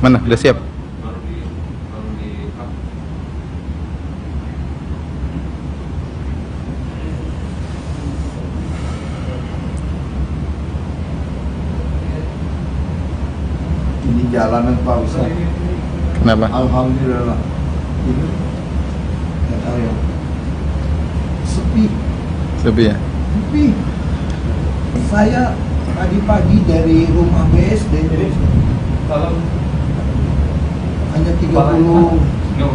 Mana? Udah siap? Ini jalanan Pak Ustaz. Kenapa? Alhamdulillah. Ini nggak tahu ya. Sepi, Lebih ya? sepi. Saya tadi pagi dari rumah BSD Kalau hanya 30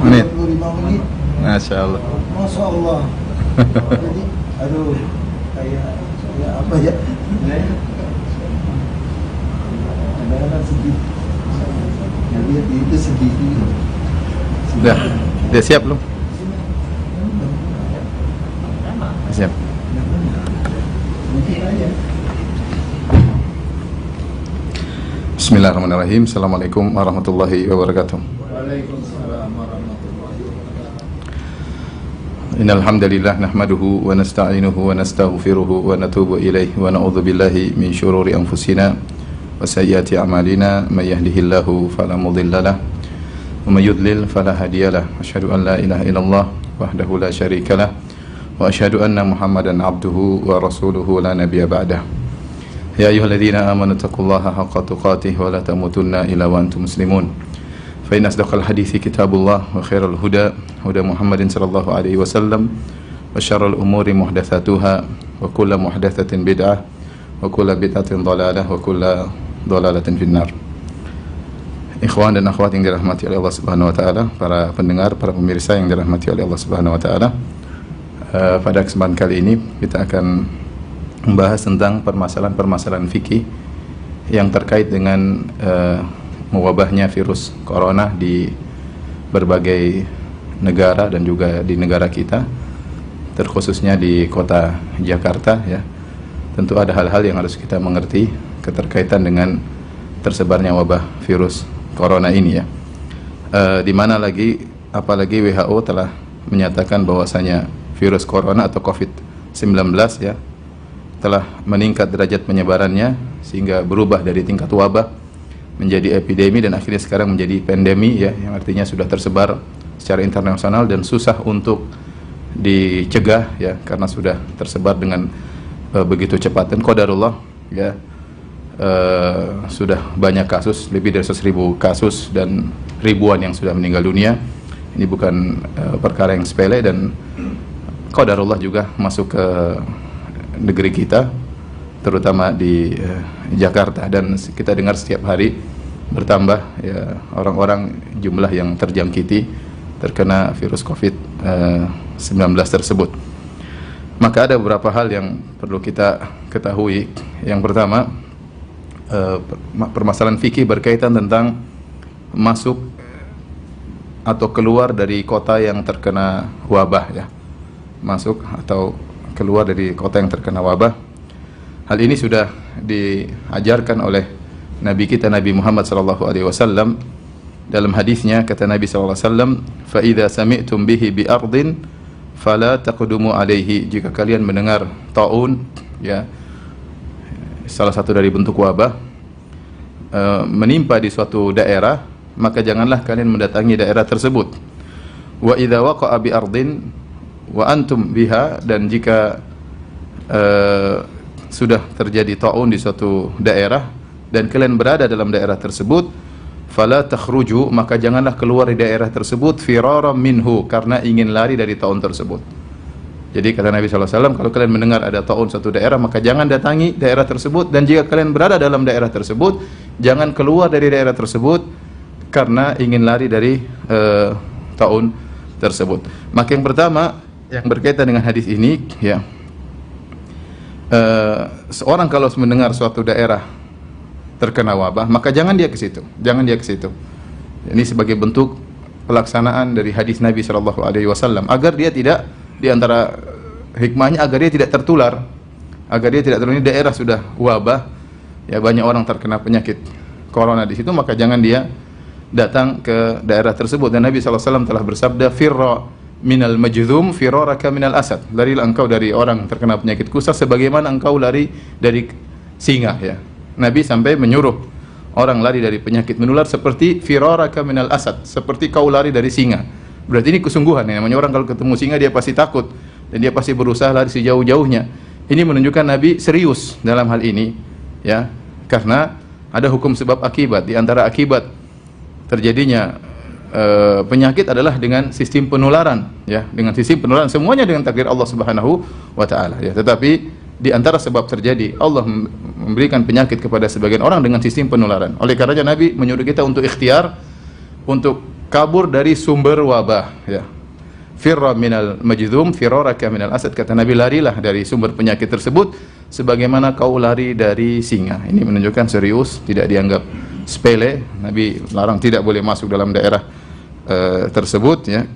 Menit. 25 menit. Masya Allah. Masya Allah. Jadi, aduh, kayak apa ya? Kadang-kadang sedih. Ya, lihat itu sedih. Udah siap belum? Siap. Mungkin aja. Bismillahirrahmanirrahim. Assalamualaikum warahmatullahi wabarakatuh. Waalaikumsalam warahmatullahi wabarakatuh. Innal hamdalillah nahmaduhu wa nasta'inuhu wa nastaghfiruhu wa natubu ilaihi wa na'udzu billahi min syururi anfusina wa sayyiati a'malina may yahdihillahu fala mudhillalah wa may yudlil fala hadiyalah. Asyhadu an la ilaha illallah wahdahu la syarikalah wa asyhadu anna Muhammadan abduhu wa rasuluhu la nabiyya ba'dah. Ya ayyuhalladzina amanu taqullaha haqqa tuqatih wa la tamutunna illa wa antum muslimun. Fa inna asdaqal hadithi kitabullah wa khairal huda huda Muhammadin sallallahu alaihi wasallam wa syarrul umuri muhdatsatuha wa kullu muhdatsatin bid'ah wa kullu bid'atin dhalalah wa kullu dhalalatin finnar. Ikhwan dan akhwat yang dirahmati oleh Allah Subhanahu wa taala, para pendengar, para pemirsa yang dirahmati oleh Allah Subhanahu wa taala. Pada kesempatan kali ini kita akan membahas tentang permasalahan-permasalahan fikih yang terkait dengan mewabahnya virus corona di berbagai negara dan juga di negara kita, terkhususnya di kota Jakarta ya. Tentu ada hal-hal yang harus kita mengerti keterkaitan dengan tersebarnya wabah virus corona ini ya. Di mana apalagi WHO telah menyatakan bahwasanya virus corona atau COVID-19 ya telah meningkat derajat penyebarannya sehingga berubah dari tingkat wabah menjadi epidemi dan akhirnya sekarang menjadi pandemi ya, yang artinya sudah tersebar secara internasional dan susah untuk dicegah ya karena sudah tersebar dengan begitu cepat dan qadarullah ya. Sudah banyak kasus, lebih dari 100.000 kasus dan ribuan yang sudah meninggal dunia. Ini bukan perkara yang sepele dan qadarullah juga masuk ke negeri kita, terutama di Jakarta, dan kita dengar setiap hari bertambah ya orang-orang jumlah yang terjangkiti terkena virus COVID-19 tersebut. Maka ada beberapa hal yang perlu kita ketahui. Yang pertama, permasalahan fikih berkaitan tentang masuk atau keluar dari kota yang terkena wabah ya. Masuk atau keluar dari kota yang terkena wabah. Hal ini sudah diajarkan oleh Nabi kita Nabi Muhammad sallallahu alaihi wasallam dalam hadisnya. Kata Nabi sallallahu alaihi wasallam, "Fa idza sami'tum bihi bi ardin fala taqdumu alaihi." Jika kalian mendengar taun ya, salah satu dari bentuk wabah menimpa di suatu daerah, maka janganlah kalian mendatangi daerah tersebut. Wa idza waqa'a bi ardin wa antum biha, dan jika sudah terjadi taun di suatu daerah dan kalian berada dalam daerah tersebut, fala takhruju, maka janganlah keluar di daerah tersebut firaram minhu, karena ingin lari dari taun tersebut. Jadi kata Nabi SAW, kalau kalian mendengar ada taun suatu daerah, maka jangan datangi daerah tersebut, dan jika kalian berada dalam daerah tersebut, jangan keluar dari daerah tersebut karena ingin lari dari taun tersebut. Maka yang pertama yang berkaitan dengan hadis ini ya, seorang kalau mendengar suatu daerah terkena wabah, maka jangan dia ke situ. Ini sebagai bentuk pelaksanaan dari hadis Nabi sallallahu alaihi wasallam agar dia tidak, di antara hikmahnya agar dia tidak tertular. Ini daerah sudah wabah ya, banyak orang terkena penyakit corona di situ, maka jangan dia datang ke daerah tersebut. Dan Nabi sallallahu alaihi wasallam telah bersabda, "Firra minal majdzum firaraka minal asad." Larilah engkau dari orang terkena penyakit kusta sebagaimana engkau lari dari singa ya. Nabi sampai menyuruh orang lari dari penyakit menular seperti firaraka minal asad, seperti kau lari dari singa. Berarti ini kesungguhan. Namanya orang kalau ketemu singa dia pasti takut dan dia pasti berusaha lari sejauh-jauhnya. Ini menunjukkan Nabi serius dalam hal ini, ya. Karena ada hukum sebab akibat. Di antara akibat terjadinya penyakit adalah dengan sistem penularan, ya. Dengan sistem penularan semuanya dengan takdir Allah Subhanahu wa taala, ya. Tetapi di antara sebab terjadi Allah memberikan penyakit kepada sebagian orang dengan sistem penularan. Oleh karenanya Nabi menyuruh kita untuk ikhtiar untuk kabur dari sumber wabah, ya. Firra minal majdhum firaraka minal asad, kata Nabi, larilah dari sumber penyakit tersebut sebagaimana kau lari dari singa. Ini menunjukkan serius, tidak dianggap sepele. Nabi larang tidak boleh masuk dalam daerah tersebut, ya.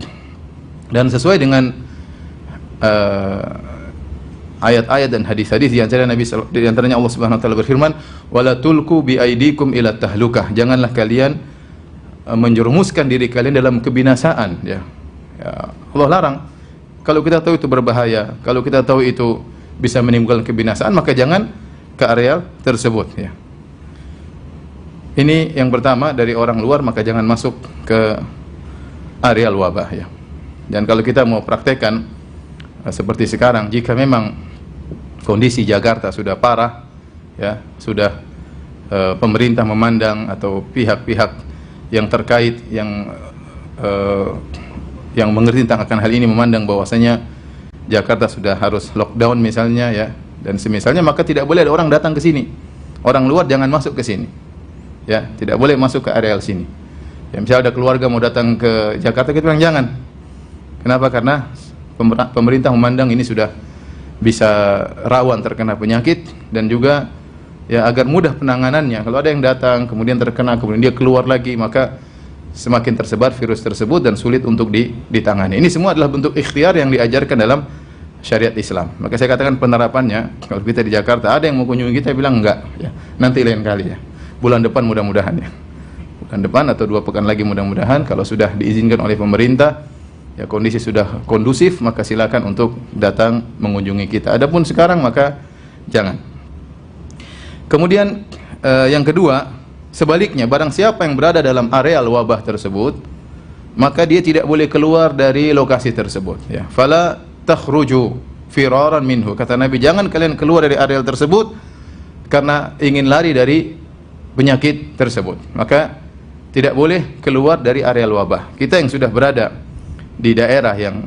Dan sesuai dengan ayat-ayat dan hadis-hadis di antaranya Allah Subhanahu wa taala berfirman, "Wala tulqu bi aidikum ila tahlukah." Janganlah kalian menjerumuskan diri kalian dalam kebinasaan, ya. Allah larang. Kalau kita tahu itu berbahaya, kalau kita tahu itu bisa menimbulkan kebinasaan, maka jangan ke areal tersebut, ya. Ini yang pertama, dari orang luar maka jangan masuk ke areal wabah, ya. Dan kalau kita mau praktekkan seperti sekarang, jika memang kondisi Jakarta sudah parah, ya, sudah pemerintah memandang atau pihak-pihak yang terkait yang mengerti tentang akan hal ini memandang bahwasanya Jakarta sudah harus lockdown misalnya, ya, dan semisalnya, maka tidak boleh ada orang datang ke sini. Orang luar jangan masuk ke sini, ya, tidak boleh masuk ke areal sini. Ya, misalnya ada keluarga mau datang ke Jakarta, kita bilang jangan. Kenapa? Karena pemerintah memandang ini sudah bisa rawan terkena penyakit, dan juga ya agar mudah penanganannya. Kalau ada yang datang kemudian terkena, kemudian dia keluar lagi, maka semakin tersebar virus tersebut dan sulit untuk ditangani. Ini semua adalah bentuk ikhtiar yang diajarkan dalam syariat Islam. Maka saya katakan penerapannya, kalau kita di Jakarta ada yang mau kunjungi kita bilang enggak, ya, nanti lain kali, ya. Bulan depan mudah-mudahan, ya. Bulan depan atau 2 pekan lagi mudah-mudahan, kalau sudah diizinkan oleh pemerintah, ya, kondisi sudah kondusif, maka silakan untuk datang mengunjungi kita. Adapun sekarang maka jangan. Kemudian yang kedua, sebaliknya, barang siapa yang berada dalam areal wabah tersebut, maka dia tidak boleh keluar dari lokasi tersebut, ya. Fala takhruju firaran minhu, kata Nabi, jangan kalian keluar dari areal tersebut karena ingin lari dari penyakit tersebut. Maka tidak boleh keluar dari areal wabah. Kita yang sudah berada di daerah yang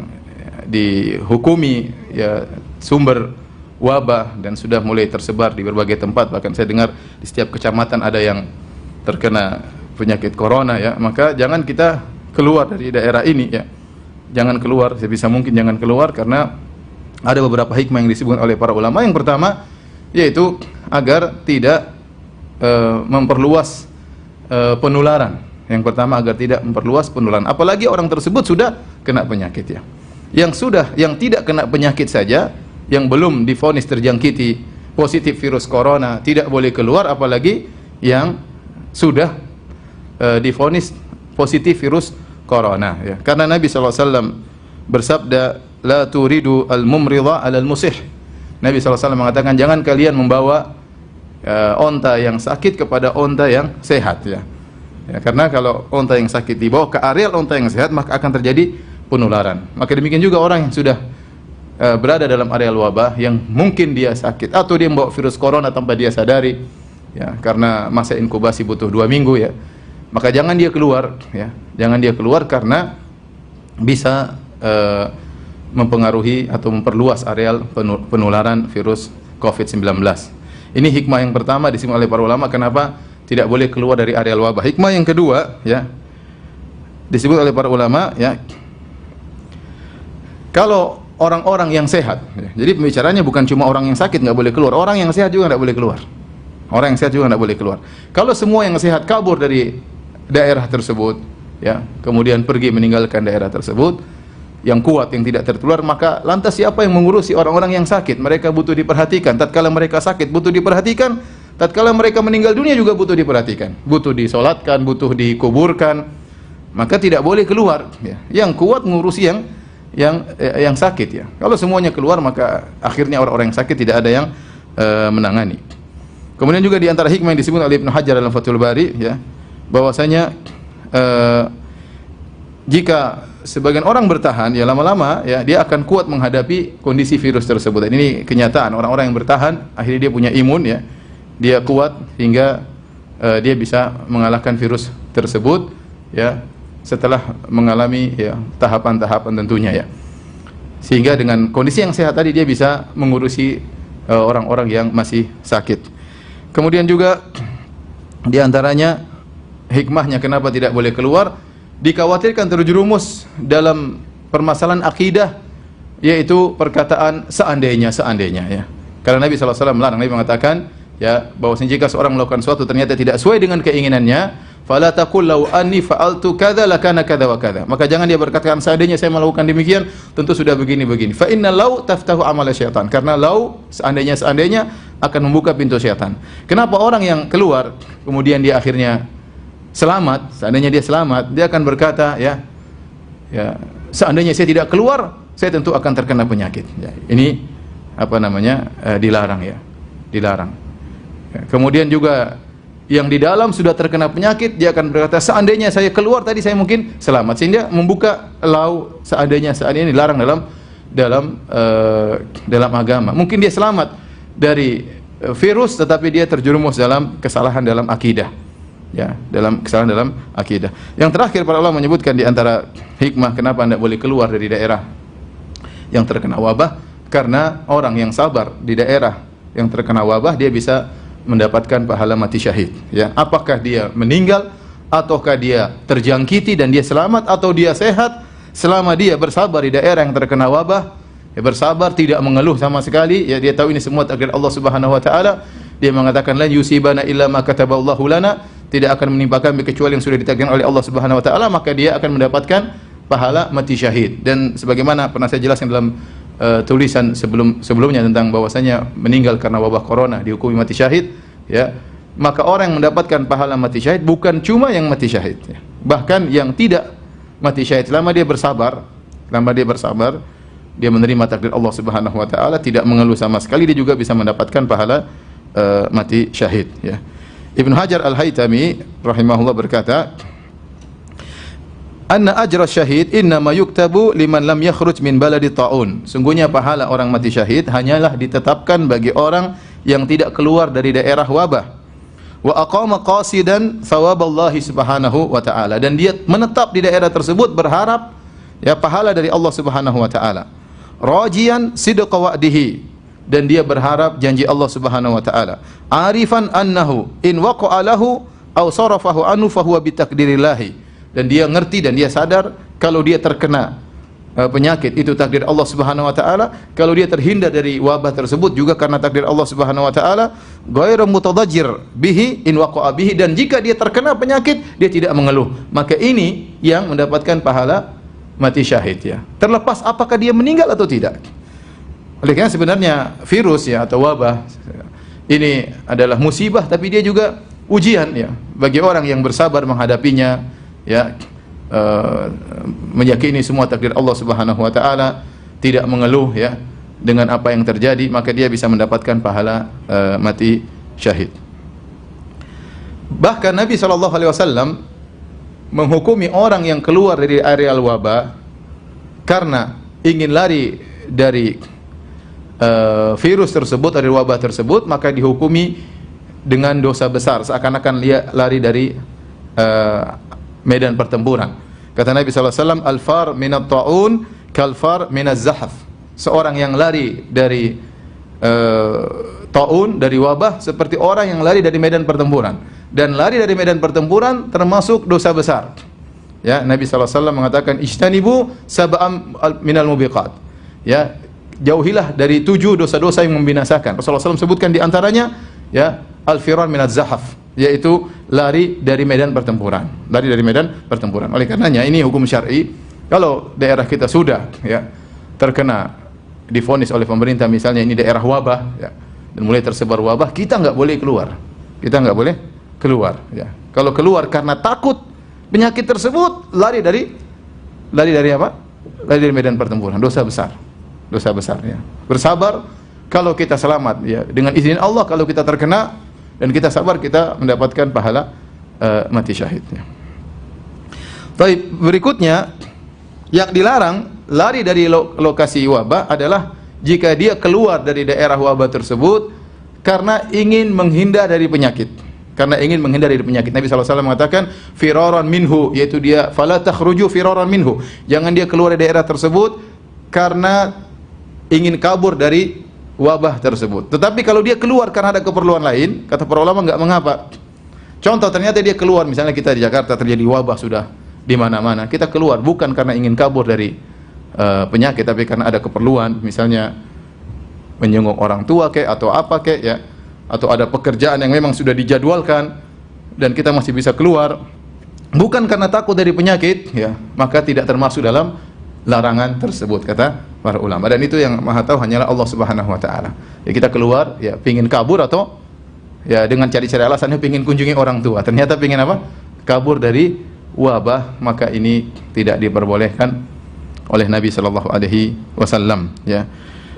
dihukumi, ya, sumber wabah dan sudah mulai tersebar di berbagai tempat, bahkan saya dengar di setiap kecamatan ada yang terkena penyakit corona, ya, maka jangan kita keluar dari daerah ini, ya. Jangan keluar, sebisa mungkin jangan keluar, karena ada beberapa hikmah yang disebutkan oleh para ulama. Yang pertama yaitu agar tidak memperluas penularan. Yang pertama, agar tidak memperluas penularan. Apalagi orang tersebut sudah kena penyakit, ya. Yang tidak kena penyakit saja, yang belum divonis terjangkiti positif virus corona, tidak boleh keluar, apalagi yang sudah divonis positif virus corona, ya. Karena Nabi SAW bersabda, la turidu al-mumridha alal musih. Nabi SAW mengatakan, jangan kalian membawa onta yang sakit kepada onta yang sehat, ya. Ya, karena kalau onta yang sakit dibawa ke areal onta yang sehat, maka akan terjadi penularan. Maka demikian juga orang yang sudah berada dalam areal wabah, yang mungkin dia sakit atau dia membawa virus corona tanpa dia sadari, ya, karena masa inkubasi butuh 2 minggu, ya, maka jangan dia keluar, ya. Jangan dia keluar karena bisa mempengaruhi atau memperluas areal penularan virus COVID-19. Ini hikmah yang pertama disebut oleh para ulama kenapa tidak boleh keluar dari areal wabah. Hikmah yang kedua, ya, disebut oleh para ulama, ya, kalau orang-orang yang sehat, ya, jadi pembicaranya bukan cuma orang yang sakit nggak boleh keluar, orang yang sehat juga nggak boleh keluar. Orang yang sehat juga nggak boleh keluar. Kalau semua yang sehat kabur dari daerah tersebut, ya, kemudian pergi meninggalkan daerah tersebut, yang kuat, yang tidak tertular, maka lantas siapa yang mengurusi orang-orang yang sakit? Mereka butuh diperhatikan. Tatkala mereka sakit butuh diperhatikan, tatkala mereka meninggal dunia juga butuh diperhatikan, butuh disolatkan, butuh dikuburkan. Maka tidak boleh keluar, ya. Yang kuat mengurusi yang sakit, ya. Kalau semuanya keluar, maka akhirnya orang-orang yang sakit tidak ada yang menangani. Kemudian juga di antara hikmah yang disebut oleh Ibnu Hajar dalam Fathul Bari, ya, bahwasanya jika sebagian orang bertahan, ya lama-lama ya dia akan kuat menghadapi kondisi virus tersebut. Dan ini kenyataan, orang-orang yang bertahan akhirnya dia punya imun, ya, dia kuat hingga dia bisa mengalahkan virus tersebut, ya, setelah mengalami, ya, tahapan-tahapan tentunya, ya. Sehingga dengan kondisi yang sehat tadi dia bisa mengurusi orang-orang yang masih sakit. Kemudian juga di antaranya hikmahnya kenapa tidak boleh keluar, dikhawatirkan terjerumus dalam permasalahan akidah, yaitu perkataan seandainya, ya. Karena Nabi SAW melarang, Nabi mengatakan, ya, bahwasanya jika seorang melakukan sesuatu ternyata tidak sesuai dengan keinginannya, fala taqul law anni fa'altu kadza lakana kadza wa kadza. Maka jangan dia berkatakan seandainya saya melakukan demikian tentu sudah begini. Fa inna law taftahu amal syaitan. Karena law, seandainya akan membuka pintu syaitan. Kenapa orang yang keluar kemudian dia akhirnya selamat, seandainya dia selamat, dia akan berkata, ya, seandainya saya tidak keluar, saya tentu akan terkena penyakit. Ya, ini dilarang, ya, dilarang. Ya, kemudian juga yang di dalam sudah terkena penyakit, dia akan berkata, seandainya saya keluar tadi saya mungkin selamat. Sehingga membuka seandainya dilarang dalam agama. Mungkin dia selamat dari virus, tetapi dia terjerumus dalam kesalahan dalam akidah. Ya, dalam kesalahan dalam akidah. Yang terakhir para ulama menyebutkan di antara hikmah kenapa anda boleh keluar dari daerah yang terkena wabah, karena orang yang sabar di daerah yang terkena wabah dia bisa mendapatkan pahala mati syahid. Ya, apakah dia meninggal ataukah dia terjangkiti dan dia selamat, atau dia sehat, selama dia bersabar di daerah yang terkena wabah, ya, bersabar tidak mengeluh sama sekali, ya, dia tahu ini semua takdir Allah Subhanahu wa taala. Dia mengatakan la yusibana illa ma kataballahu lana, tidak akan menimpa kami kecuali yang sudah ditakdirkan oleh Allah Subhanahu wa taala, maka dia akan mendapatkan pahala mati syahid. Dan sebagaimana pernah saya jelaskan dalam tulisan sebelumnya tentang bahwasanya meninggal karena wabah corona dihukumi mati syahid, ya, maka orang yang mendapatkan pahala mati syahid bukan cuma yang mati syahid, ya, bahkan yang tidak mati syahid selama dia bersabar, dia menerima takdir Allah Subhanahu wa taala, tidak mengeluh sama sekali, dia juga bisa mendapatkan pahala mati syahid, ya. Ibnu Hajar Al-Haytami rahimahullah berkata, anna ajra syahid innama yuktabu liman lam yakhruj min baladi ta'un. Sungguhnya pahala orang mati syahid hanyalah ditetapkan bagi orang yang tidak keluar dari daerah wabah. Wa aqama qasidan thawaballahi subhanahu wa ta'ala. Dan dia menetap di daerah tersebut berharap, ya, pahala dari Allah Subhanahu wa ta'ala. Rajian sidqa wa'dihi, dan dia berharap janji Allah Subhanahu wa taala. Arifan annahu in waqa'a lahu aw sarafahu anhu fa huwa bi takdirillah. Dan dia ngerti dan dia sadar kalau dia terkena penyakit itu takdir Allah Subhanahu wa taala, kalau dia terhindar dari wabah tersebut juga karena takdir Allah Subhanahu wa taala. Ghairu mutadajjir bihi in waqa'a bihi, dan jika dia terkena penyakit dia tidak mengeluh, maka ini yang mendapatkan pahala mati syahid, ya, terlepas apakah dia meninggal atau tidak. Oleh karena sebenarnya virus, ya, atau wabah ini adalah musibah, tapi dia juga ujian, ya, bagi orang yang bersabar menghadapinya, ya, meyakini semua takdir Allah Subhanahu wa taala, tidak mengeluh, ya, dengan apa yang terjadi, maka dia bisa mendapatkan pahala mati syahid. Bahkan Nabi SAW menghukumi orang yang keluar dari area wabah karena ingin lari dari virus tersebut, dari wabah tersebut, maka dihukumi dengan dosa besar, seakan-akan dia lari dari medan pertempuran. Kata Nabi SAW, al-far minat ta'un kal-far minaz zahaf. Seorang yang lari dari ta'un, dari wabah, seperti orang yang lari dari medan pertempuran. Dan lari dari medan pertempuran termasuk dosa besar. Ya, Nabi SAW mengatakan ijtanibu sab'am minal mubiqat. Ya, jauhilah dari 7 dosa-dosa yang membinasakan. Rasulullah SAW sebutkan di antaranya, ya, al-firar minaz zahaf, yaitu lari dari medan pertempuran. Lari dari medan pertempuran. Oleh karenanya ini hukum syar'i. Kalau daerah kita sudah, ya, terkena, divonis oleh pemerintah misalnya ini daerah wabah, ya, dan mulai tersebar wabah, kita nggak boleh keluar. Kita nggak boleh keluar, ya. Kalau keluar karena takut penyakit tersebut, lari dari apa? Lari dari medan pertempuran. Dosa besar. Dosa besar, ya. Bersabar, kalau kita selamat, ya, dengan izin Allah. Kalau kita terkena, dan kita sabar, kita mendapatkan pahala mati syahidnya. Baik, berikutnya yang dilarang lari dari lokasi wabah adalah jika dia keluar dari daerah wabah tersebut karena ingin menghindar dari penyakit. Karena ingin menghindar dari penyakit. Nabi SAW mengatakan firaran minhu, yaitu dia fala takhruju firaran minhu. Jangan dia keluar dari daerah tersebut karena ingin kabur dari wabah tersebut. Tetapi kalau dia keluar karena ada keperluan lain, kata para ulama enggak mengapa. Contoh, ternyata dia keluar, misalnya kita di Jakarta terjadi wabah sudah di mana-mana. Kita keluar bukan karena ingin kabur dari penyakit, tapi karena ada keperluan, misalnya menjenguk orang tua atau apa ya, atau ada pekerjaan yang memang sudah dijadwalkan dan kita masih bisa keluar, bukan karena takut dari penyakit, ya, maka tidak termasuk dalam larangan tersebut, kata para ulama. Dan itu yang Maha tahu hanyalah Allah Subhanahu wa taala. Ya, kita keluar ya pingin kabur, atau ya dengan cari-cari alasannya pingin kunjungi orang tua, ternyata pingin apa? Kabur dari wabah, maka ini tidak diperbolehkan oleh Nabi sallallahu alaihi wasallam, ya.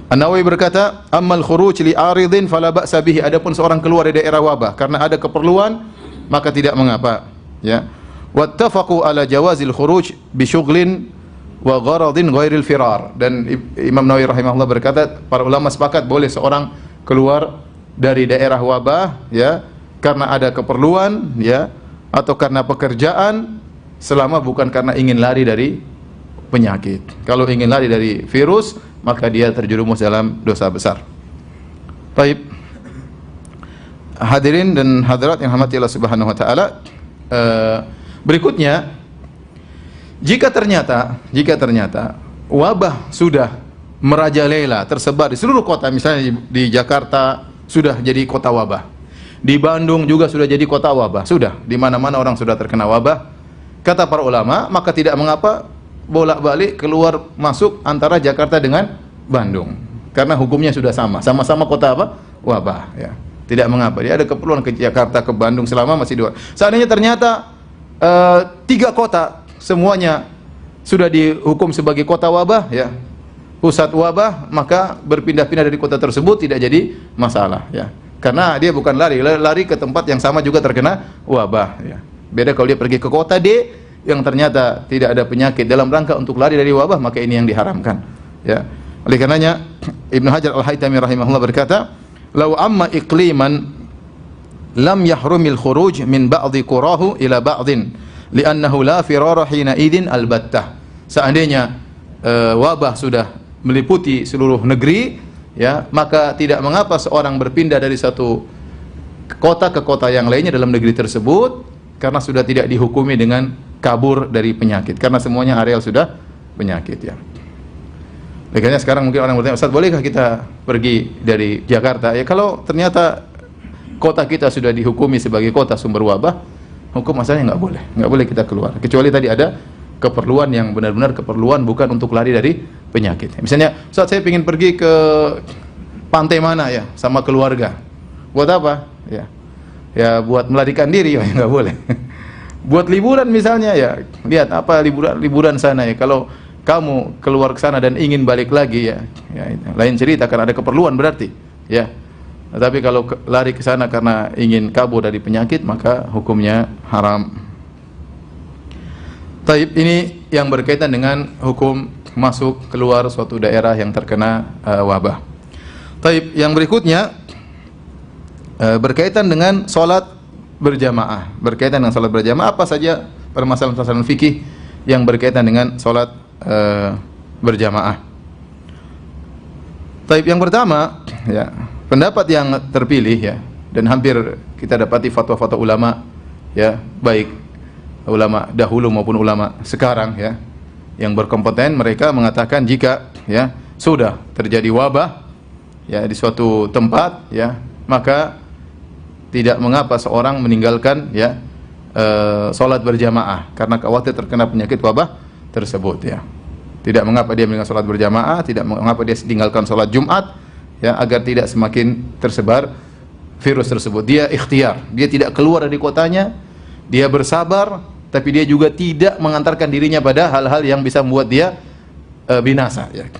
An-Nawawi berkata, "Ammal khuruj li aridin fala ba'sa bihi." Adapun seorang keluar dari daerah wabah karena ada keperluan, maka tidak mengapa, ya. Wattafaqu ala jawazil khuruj bi syughlin wa gharadin ghairil firar. Dan Imam Nawawi rahimahullah berkata, para ulama sepakat boleh seorang keluar dari daerah wabah, ya, karena ada keperluan, ya, atau karena pekerjaan, selama bukan karena ingin lari dari penyakit. Kalau ingin lari dari virus, maka dia terjerumus dalam dosa besar. Baik, hadirin dan hadirat yang dirahmati Allah Subhanahu wa taala, berikutnya, jika ternyata wabah sudah merajalela, tersebar di seluruh kota, misalnya di Jakarta sudah jadi kota wabah, di Bandung juga sudah jadi kota wabah, sudah di mana-mana orang sudah terkena wabah, kata para ulama, maka tidak mengapa bolak-balik keluar masuk antara Jakarta dengan Bandung, karena hukumnya sudah sama-sama kota apa? Wabah, ya. Tidak mengapa, dia ada keperluan ke Jakarta, ke Bandung, selama masih dua. Seandainya ternyata 3 kota semuanya sudah dihukum sebagai kota wabah, ya, pusat wabah, maka berpindah-pindah dari kota tersebut tidak jadi masalah, ya, karena dia bukan lari ke tempat yang sama juga terkena wabah, ya. Beda kalau dia pergi ke kota D yang ternyata tidak ada penyakit dalam rangka untuk lari dari wabah, maka ini yang diharamkan, ya. Oleh karenanya Ibnu Hajar Al-Haytami rahimahullah berkata, "Lau amma iqliman lam yahrumil khuruj min ba'dhi qurahu ila ba'dhin li'annahu la firara hina idin albattah." Seandainya wabah sudah meliputi seluruh negeri, ya, maka tidak mengapa seorang berpindah dari satu kota ke kota yang lainnya dalam negeri tersebut, karena sudah tidak dihukumi dengan kabur dari penyakit, karena semuanya areal sudah penyakit, ya. Makanya sekarang mungkin orang bertanya, "Ustaz, bolehkah kita pergi dari Jakarta?" Ya, kalau ternyata kota kita sudah dihukumi sebagai kota sumber wabah, hukum asalnya nggak boleh kita keluar, kecuali tadi ada keperluan yang benar-benar keperluan, bukan untuk lari dari penyakit. Misalnya, "Ustaz, saya ingin pergi ke pantai mana ya sama keluarga." Buat apa? Ya buat melarikan diri, ya nggak boleh. Buat liburan misalnya, ya lihat apa liburan sana, ya. Kalau kamu keluar ke sana dan ingin balik lagi, ya lain cerita, karena ada keperluan berarti, ya. Tapi kalau lari ke sana karena ingin kabur dari penyakit, maka hukumnya haram. Taib, ini yang berkaitan dengan hukum masuk keluar suatu daerah yang terkena wabah. Taib, yang berikutnya berkaitan dengan sholat berjamaah. Berkaitan dengan sholat berjamaah, apa saja permasalahan-permasalahan fikih yang berkaitan dengan sholat berjamaah. Taib, yang pertama, ya, pendapat yang terpilih, ya, dan hampir kita dapati fatwa-fatwa ulama, ya, baik ulama dahulu maupun ulama sekarang, ya, yang berkompeten, mereka mengatakan jika, ya, sudah terjadi wabah, ya, di suatu tempat, ya, maka tidak mengapa seorang meninggalkan, ya, sholat berjamaah karena khawatir terkena penyakit wabah tersebut, ya. Tidak mengapa dia meninggalkan sholat berjamaah, tidak mengapa dia tinggalkan sholat Jumat, ya, agar tidak semakin tersebar virus tersebut. Dia ikhtiar, dia tidak keluar dari kotanya, dia bersabar, tapi dia juga tidak mengantarkan dirinya pada hal-hal yang bisa membuat dia binasa, ya.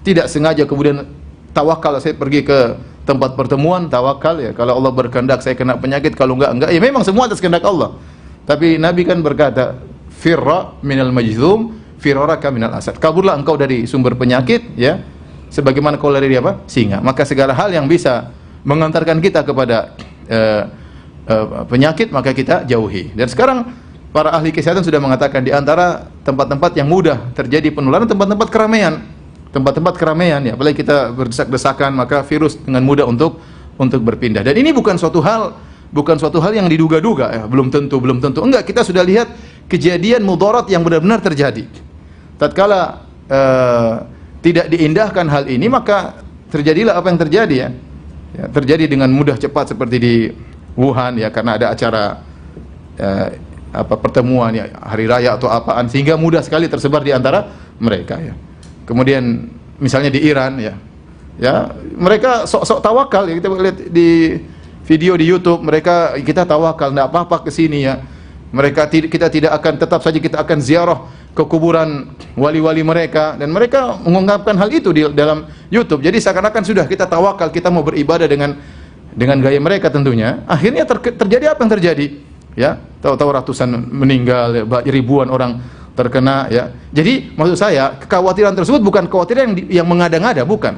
Tidak sengaja kemudian tawakal, saya pergi ke tempat pertemuan, tawakal ya. Kalau Allah berkehendak saya kena penyakit, kalau enggak. Ya memang semua atas kehendak Allah. Tapi Nabi kan berkata, firra minal majzum, firaraka minal asad. Kaburlah engkau dari sumber penyakit ya, sebagaimana kau lari dari apa? Singa. Maka segala hal yang bisa mengantarkan kita kepada penyakit maka kita jauhi. Dan sekarang para ahli kesehatan sudah mengatakan di antara tempat-tempat yang mudah terjadi penularan tempat-tempat keramaian. Tempat-tempat keramaian ya, apalagi kita berdesak-desakan maka virus dengan mudah untuk berpindah. Dan ini bukan suatu hal yang diduga-duga ya, belum tentu. Enggak, kita sudah lihat kejadian mudarat yang benar-benar terjadi. Tatkala tidak diindahkan hal ini maka terjadilah apa yang terjadi ya. Ya, terjadi dengan mudah cepat seperti di Wuhan ya, karena ada acara pertemuan ya, hari raya atau apaan, sehingga mudah sekali tersebar di antara mereka ya. Kemudian misalnya di Iran ya, mereka sok-sok tawakal ya, kita lihat di video di YouTube mereka, kita tawakal, tidak apa-apa ke sini ya. Kita tidak akan, tetap saja kita akan ziarah ke kuburan wali-wali mereka, dan mereka mengungkapkan hal itu di dalam YouTube. Jadi seakan-akan sudah kita tawakal, kita mau beribadah dengan gaya mereka tentunya. Akhirnya terjadi apa yang terjadi? Ya, tahu-tahu ratusan meninggal, ya, ribuan orang terkena ya. Jadi maksud saya kekhawatiran tersebut bukan kekhawatiran yang mengada-ngada, bukan.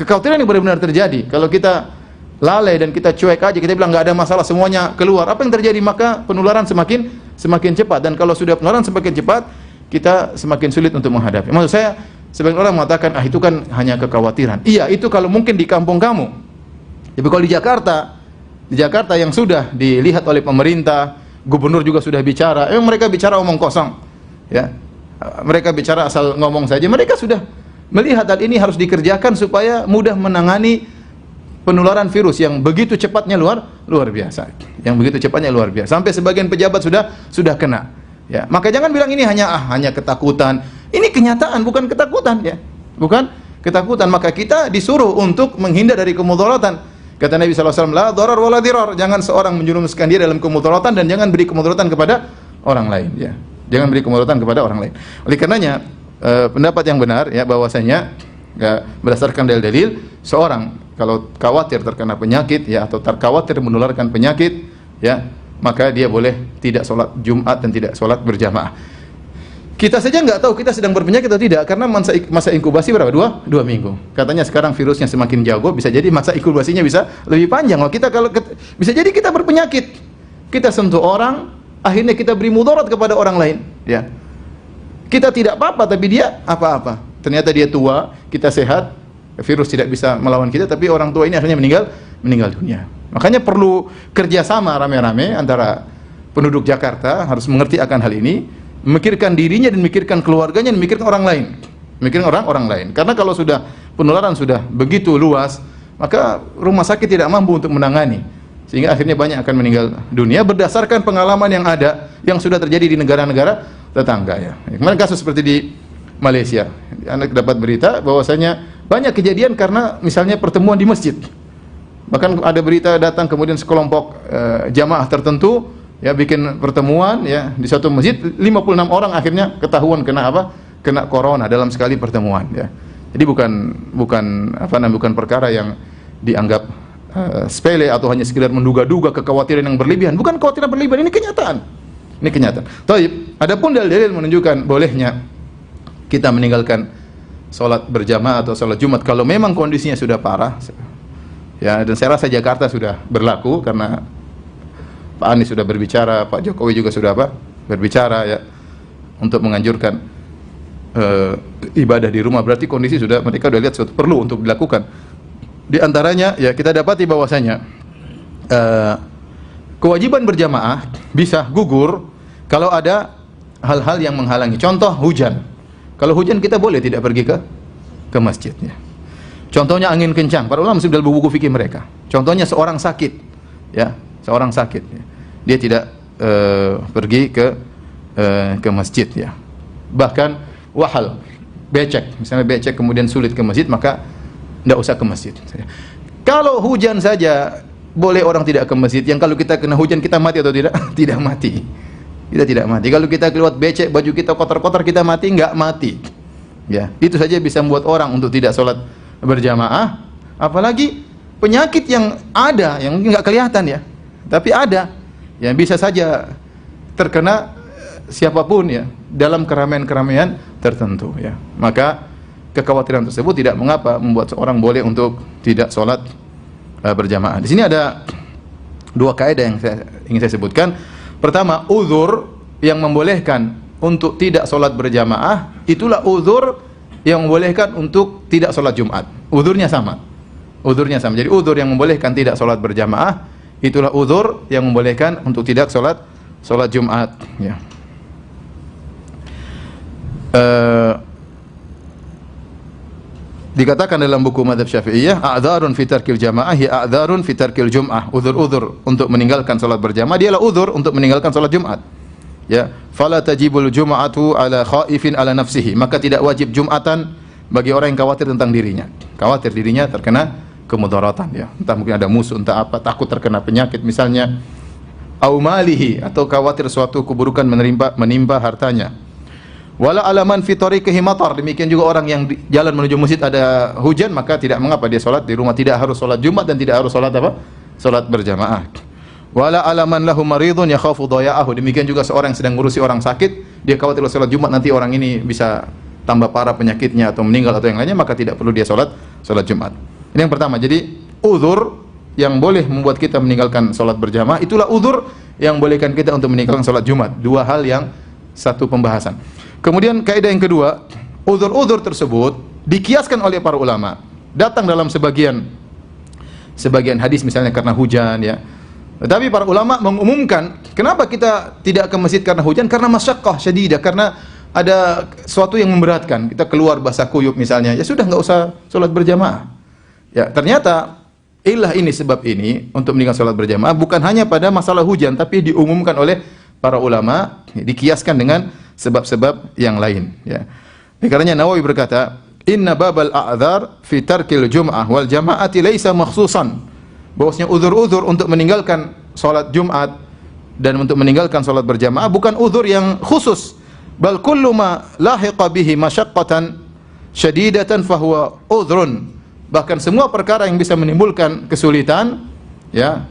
Kekhawatiran yang benar-benar terjadi. Kalau kita lalai dan kita cuek aja, kita bilang nggak ada masalah, semuanya keluar, apa yang terjadi? Maka penularan semakin cepat, dan kalau sudah penularan semakin cepat, kita semakin sulit untuk menghadapi. Maksud saya, sebagian orang mengatakan itu kan hanya kekhawatiran. Iya, itu kalau mungkin di kampung kamu. Tapi kalau di Jakarta yang sudah dilihat oleh pemerintah, gubernur juga sudah bicara, mereka bicara omong kosong. Ya, mereka bicara asal ngomong saja. Mereka sudah melihat hal ini harus dikerjakan supaya mudah menangani penularan virus yang begitu cepatnya luar biasa. Yang begitu cepatnya luar biasa. Sampai sebagian pejabat sudah kena. Ya, maka jangan bilang ini hanya ketakutan. Ini kenyataan, bukan ketakutan ya. Bukan ketakutan. Maka kita disuruh untuk menghindar dari kemudaratan. Kata Nabi SAW, la darar wala dirar. Jangan seorang menjerumuskan dia dalam kemudaratan, dan jangan beri kemudaratan kepada orang lain ya. Jangan beri kemudaratan kepada orang lain. Oleh karenanya pendapat yang benar ya, bahwasanya ya, berdasarkan dalil-dalil, seorang kalau khawatir terkena penyakit ya, atau khawatir menularkan penyakit ya, maka dia boleh tidak sholat Jumat dan tidak sholat berjamaah. Kita saja nggak tahu kita sedang berpenyakit atau tidak, karena masa inkubasi berapa? Dua minggu. Katanya sekarang virusnya semakin jago, bisa jadi masa inkubasinya bisa lebih panjang. Kalau bisa jadi kita berpenyakit, kita sentuh orang, akhirnya kita beri mudarat kepada orang lain ya. Kita tidak apa-apa tapi dia apa-apa. Ternyata dia tua, kita sehat, virus tidak bisa melawan kita, tapi orang tua ini akhirnya meninggal dunia. Makanya perlu kerjasama rame-rame antara penduduk Jakarta, harus mengerti akan hal ini, memikirkan dirinya dan memikirkan keluarganya dan memikirkan orang lain. Memikirkan orang lain. Karena kalau sudah penularan sudah begitu luas, maka rumah sakit tidak mampu untuk menangani. Sehingga akhirnya banyak akan meninggal dunia berdasarkan pengalaman yang ada, yang sudah terjadi di negara-negara tetangga ya. Kemarin kasus seperti di Malaysia, Anda dapat berita bahwasanya banyak kejadian karena misalnya pertemuan di masjid. Bahkan ada berita datang kemudian sekelompok jamaah tertentu ya bikin pertemuan ya di suatu masjid, 56 orang akhirnya ketahuan kena apa? Kena corona dalam sekali pertemuan ya. Jadi bukan perkara yang dianggap sepele atau hanya sekedar menduga-duga, kekhawatiran yang berlebihan. Bukan kekhawatiran berlebihan, ini kenyataan. Ini kenyataan. Taib. Adapun dalil-dalil menunjukkan bolehnya kita meninggalkan sholat berjamaah atau sholat Jumat kalau memang kondisinya sudah parah. Ya, dan saya rasa Jakarta sudah berlaku karena Pak Anies sudah berbicara, Pak Jokowi juga sudah berbicara ya untuk menganjurkan ibadah di rumah. Berarti kondisi sudah, mereka sudah lihat suatu perlu untuk dilakukan. Di antaranya ya kita dapati bahwasanya kewajiban berjamaah bisa gugur kalau ada hal-hal yang menghalangi. Contoh hujan. Kalau hujan kita boleh tidak pergi ke masjidnya. Contohnya angin kencang. Para ulama sudah buku fikih mereka. Contohnya seorang sakit, ya, seorang sakit. Dia tidak pergi ke masjid ya. Bahkan wahal, becek, misalnya becek kemudian sulit ke masjid, maka tidak usah ke masjid. Kalau hujan saja boleh orang tidak ke masjid. Yang kalau kita kena hujan kita mati atau tidak? Tidak mati. Kita tidak mati. Kalau kita keluar becek, baju kita kotor-kotor, kita mati? Enggak mati. Ya, itu saja bisa membuat orang untuk tidak sholat berjamaah. Apalagi penyakit yang ada, yang nggak kelihatan ya, tapi ada, yang bisa saja terkena siapapun ya dalam keramaian-keramaian tertentu ya. Maka kekhawatiran tersebut tidak mengapa membuat seorang boleh untuk tidak sholat berjamaah. Di sini ada dua kaidah yang ingin saya sebutkan. Pertama, uzur yang membolehkan untuk tidak sholat berjamaah, itulah uzur yang membolehkan untuk tidak sholat Jumat. Uzurnya sama. Uzurnya sama. Jadi uzur yang membolehkan tidak sholat berjamaah, itulah uzur yang membolehkan untuk tidak sholat Jumat. Ya. Dikatakan dalam buku Madzhab Syafi'iyah, a'dzarun fi tarkil jamaah ya a'dzarun fi tarkil jum'ah. Uzur-uzur untuk meninggalkan salat berjamaah dialah uzur untuk meninggalkan salat Jumat. Ya, fala tajibul jum'atu ala khaifin ala nafsihi. Maka tidak wajib Jumatan bagi orang yang khawatir tentang dirinya. Khawatir dirinya terkena kemudaratan ya. Entah mungkin ada musuh, entah apa, takut terkena penyakit misalnya. Au malihi, atau khawatir suatu keburukan menimpa hartanya. Wala alaman fi tariqihi matar, demikian juga orang yang di jalan menuju masjid ada hujan, maka tidak mengapa dia salat di rumah, tidak harus salat Jumat dan tidak harus salat apa? Salat berjamaah. Wala alaman lahu maridun yakhafu dhaya'ahu, demikian juga seorang yang sedang ngurusi orang sakit, dia khawatir salat Jumat nanti orang ini bisa tambah parah penyakitnya atau meninggal atau yang lainnya, maka tidak perlu dia salat Jumat. Ini yang pertama. Jadi uzur yang boleh membuat kita meninggalkan salat berjamaah, itulah uzur yang bolehkan kita untuk meninggalkan salat Jumat. Dua hal yang satu pembahasan. Kemudian kaidah yang kedua, uzur-uzur tersebut dikiaskan oleh para ulama. Datang dalam sebagian hadis misalnya karena hujan ya. Tetapi para ulama mengumumkan, kenapa kita tidak ke masjid karena hujan? Karena masyaqqah syadidah, karena ada sesuatu yang memberatkan. Kita keluar basah kuyup misalnya, ya sudah enggak usah salat berjamaah. Ya, ternyata ini sebab ini untuk meninggalkan salat berjamaah bukan hanya pada masalah hujan, tapi diumumkan oleh para ulama, dikiaskan dengan sebab-sebab yang lain ya. Karenanya Nawawi berkata, inna babal a'dzar fi tarkil jum'ah wal jama'ati laisa makhsusan. Bahwasanya uzur-uzur untuk meninggalkan salat Jumat dan untuk meninggalkan salat berjamaah bukan uzur yang khusus. Bal kullu ma lahiqa bihi masyaqqatan syadidatan fahuwa uzrun. Bahkan semua perkara yang bisa menimbulkan kesulitan ya,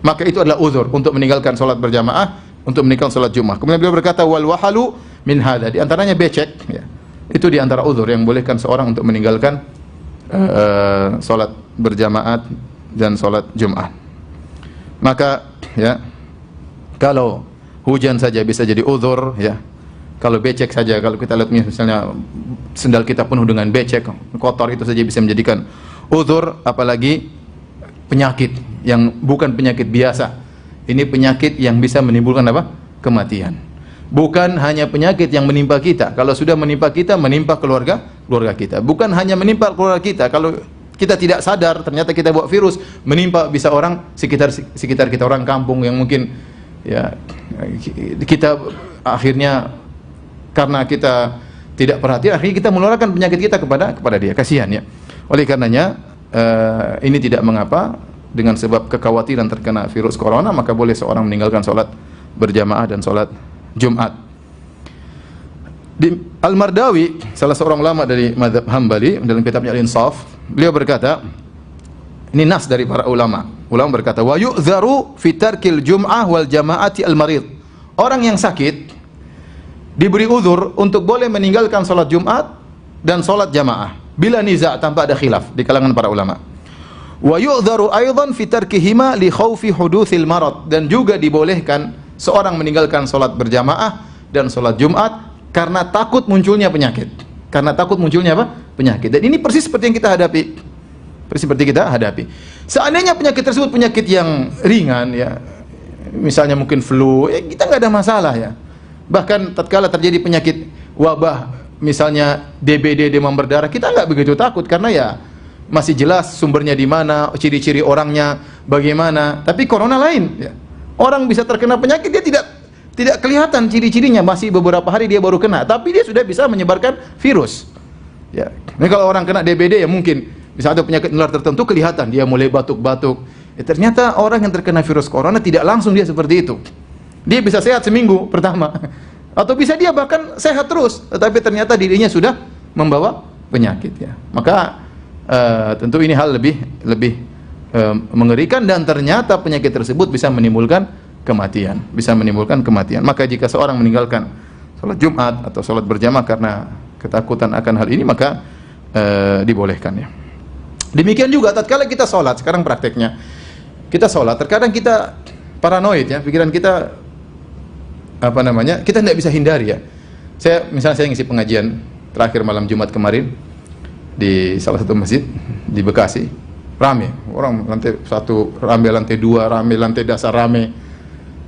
maka itu adalah uzur untuk meninggalkan salat berjamaah, untuk meninggalkan salat Jumat. Kemudian beliau berkata wal wahalu min hadza, di antaranya becek ya. Itu di antara uzur yang bolehkan seorang untuk meninggalkan salat berjamaah dan salat Jumat. Maka ya, kalau hujan saja bisa jadi uzur ya. Kalau becek saja, kalau kita lihat misalnya sendal kita penuh dengan becek, kotor, itu saja bisa menjadikan uzur, apalagi penyakit yang bukan penyakit biasa. Ini penyakit yang bisa menimbulkan apa? Kematian. Bukan hanya penyakit yang menimpa kita. Kalau sudah menimpa kita, menimpa keluarga kita. Bukan hanya menimpa keluarga kita. Kalau kita tidak sadar, ternyata kita bawa virus, menimpa bisa orang sekitar kita, orang kampung yang mungkin ya kita akhirnya karena kita tidak perhatian, akhirnya kita menularkan penyakit kita kepada dia. Kasihan ya. Oleh karenanya ini tidak mengapa. Dengan sebab kekhawatiran terkena virus corona, maka boleh seorang meninggalkan salat berjamaah dan salat Jumat. Al-Mardawi, salah seorang ulama dari mazhab Hambali, dalam kitabnya Al-Insaf, beliau berkata, ini nas dari para ulama. Ulama berkata, wa yu'dzaru fi tarkil jum'ah wal jama'ati al-marid. Orang yang sakit diberi uzur untuk boleh meninggalkan salat Jumat dan salat jamaah bila niza', tanpa ada khilaf di kalangan para ulama. Wa yu'dzaru aidan fi tarkihima li khaufi hudutsil marad, dan juga dibolehkan seorang meninggalkan salat berjamaah dan salat Jumat karena takut munculnya penyakit. Karena takut munculnya apa? Penyakit. Dan ini persis seperti yang kita hadapi. Persis seperti kita hadapi. Seandainya penyakit tersebut penyakit yang ringan ya, misalnya mungkin flu, kita nggak ada masalah ya. Bahkan tatkala terjadi penyakit wabah, misalnya DBD, demam berdarah, kita nggak begitu takut karena ya masih jelas sumbernya di mana, ciri-ciri orangnya bagaimana. Tapi corona lain ya. Orang bisa terkena penyakit, dia tidak kelihatan ciri-cirinya, masih beberapa hari dia baru kena, tapi dia sudah bisa menyebarkan virus. Ya. Ini kalau orang kena DBD ya mungkin bisa ada penyakit menular tertentu kelihatan, dia mulai batuk-batuk. Ternyata orang yang terkena virus corona tidak langsung dia seperti itu. Dia bisa sehat seminggu pertama, atau bisa dia bahkan sehat terus, tetapi ternyata dirinya sudah membawa penyakit ya. Maka tentu ini hal lebih mengerikan, dan ternyata penyakit tersebut bisa menimbulkan kematian, Maka jika seorang meninggalkan salat Jumat atau salat berjamaah karena ketakutan akan hal ini, maka dibolehkan ya. Demikian juga tatkala kita salat, sekarang prakteknya kita salat, terkadang kita paranoid ya, pikiran kita kita tidak bisa hindari ya. Misalnya saya ngisi pengajian terakhir malam Jumat kemarin di salah satu masjid di Bekasi, rame orang, lantai 1 rame, lantai 2 rame, lantai dasar rame.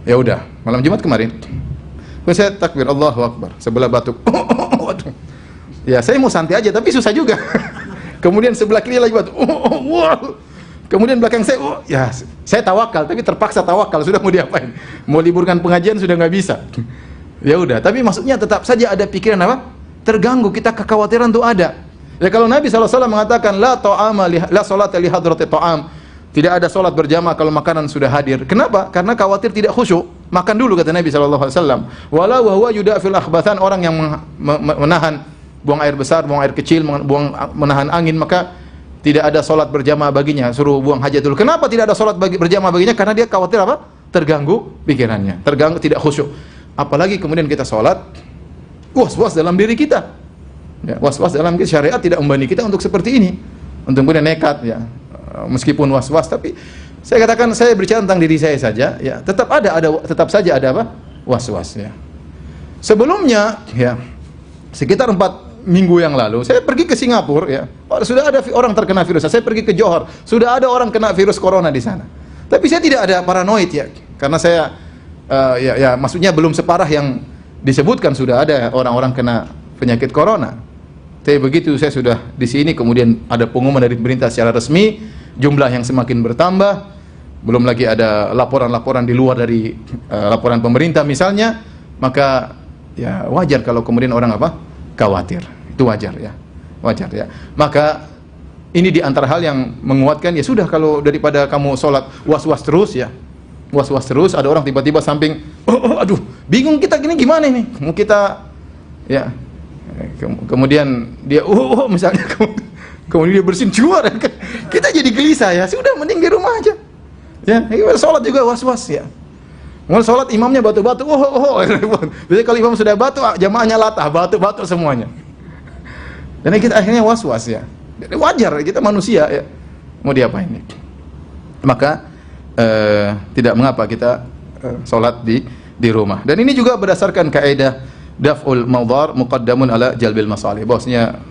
Ya udah, malam Jumat kemarin saya takbir Allahu Akbar, sebelah batuk. Waduh. Ya saya mau santai aja tapi susah juga. Kemudian sebelah kiri lagi batuk. Kemudian belakang saya, ya saya tawakal, tapi terpaksa tawakal, sudah mau diapain? Mau liburkan pengajian sudah nggak bisa. Ya udah, tapi maksudnya tetap saja ada pikiran terganggu, kita kekhawatiran itu ada. Ya kalau Nabi SAW mengatakan la salata li hadrati ta'am, tidak ada salat berjamaah kalau makanan sudah hadir. Kenapa? Karena khawatir tidak khusyuk. Makan dulu kata Nabi SAW. Wala wa huwa yudafil akhbathan, orang yang menahan buang air besar, buang air kecil, menahan angin, maka tidak ada salat berjamaah baginya, suruh buang hajat dulu. Kenapa tidak ada salat berjamaah baginya? Karena dia khawatir terganggu pikirannya, terganggu, tidak khusyuk. Apalagi kemudian kita salat was-was dalam diri kita. Ya, was-was dalam syariat tidak membani kita untuk seperti ini. Untuk kemudian nekat ya. Meskipun was-was, tapi saya katakan, saya berbicara tentang diri saya saja ya, tetap saja ada was-was ya. Sebelumnya ya, sekitar 4 minggu yang lalu saya pergi ke Singapura ya. Sudah ada orang terkena virus. Saya pergi ke Johor, sudah ada orang kena virus corona di sana. Tapi saya tidak ada paranoid ya, karena saya maksudnya belum separah yang disebutkan, sudah ada orang-orang kena penyakit corona. Tapi begitu saya sudah di sini, kemudian ada pengumuman dari pemerintah secara resmi, jumlah yang semakin bertambah, belum lagi ada laporan-laporan di luar dari laporan pemerintah misalnya, maka ya wajar kalau kemudian orang khawatir. Itu wajar ya. Maka ini di antara hal yang menguatkan, ya sudah, kalau daripada kamu sholat was-was terus ya, was-was terus, ada orang tiba-tiba samping, aduh, bingung kita gini gimana ini, mau kita ya, kemudian dia misalnya, kemudian dia bersin keluar, kita jadi gelisah ya, sudah mending di rumah aja ya. Sholat juga was-was ya, mau sholat imamnya batu-batu, biasanya kalau imam sudah batu, jamaahnya latah, batu-batu semuanya, dan kita akhirnya was-was ya. Wajar, kita manusia ya, mau diapain nih? Maka tidak mengapa kita sholat di rumah. Dan ini juga berdasarkan kaidah daf'ul mawdhar muqaddamun ala jalbil masalih, bahwasanya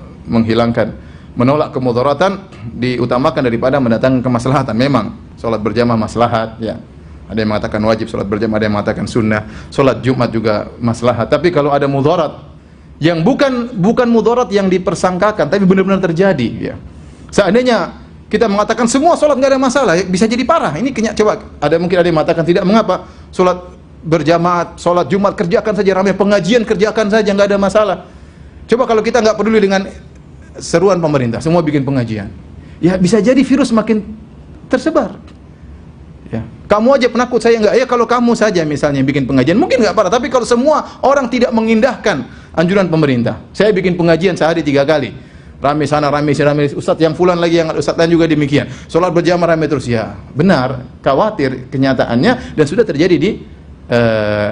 menolak kemudaratan diutamakan daripada mendatangkan kemaslahatan. Memang sholat berjamaah maslahat ya, ada yang mengatakan wajib sholat berjamaah, ada yang mengatakan sunnah. Sholat Jumat juga maslahat. Tapi kalau ada mudarat yang bukan mudarat yang dipersangkakan, tapi benar-benar terjadi ya. Seandainya kita mengatakan semua sholat nggak ada masalah, ya, bisa jadi parah. Ini coba mungkin ada yang mengatakan tidak mengapa sholat berjamaah, sholat Jumat kerjakan saja, ramai pengajian kerjakan saja, nggak ada masalah. Coba kalau kita nggak peduli dengan seruan pemerintah, semua bikin pengajian, ya bisa jadi virus makin tersebar. Ya. Kamu aja penakut, saya enggak. Ya kalau kamu saja misalnya bikin pengajian, mungkin enggak parah. Tapi kalau semua orang tidak mengindahkan anjuran pemerintah, saya bikin pengajian sehari 3 kali, rame sana, rame sini, rame ustadz yang fulan lagi, yang ustadz lain juga demikian, sholat berjamaah rame terus, ya benar, khawatir kenyataannya, dan sudah terjadi di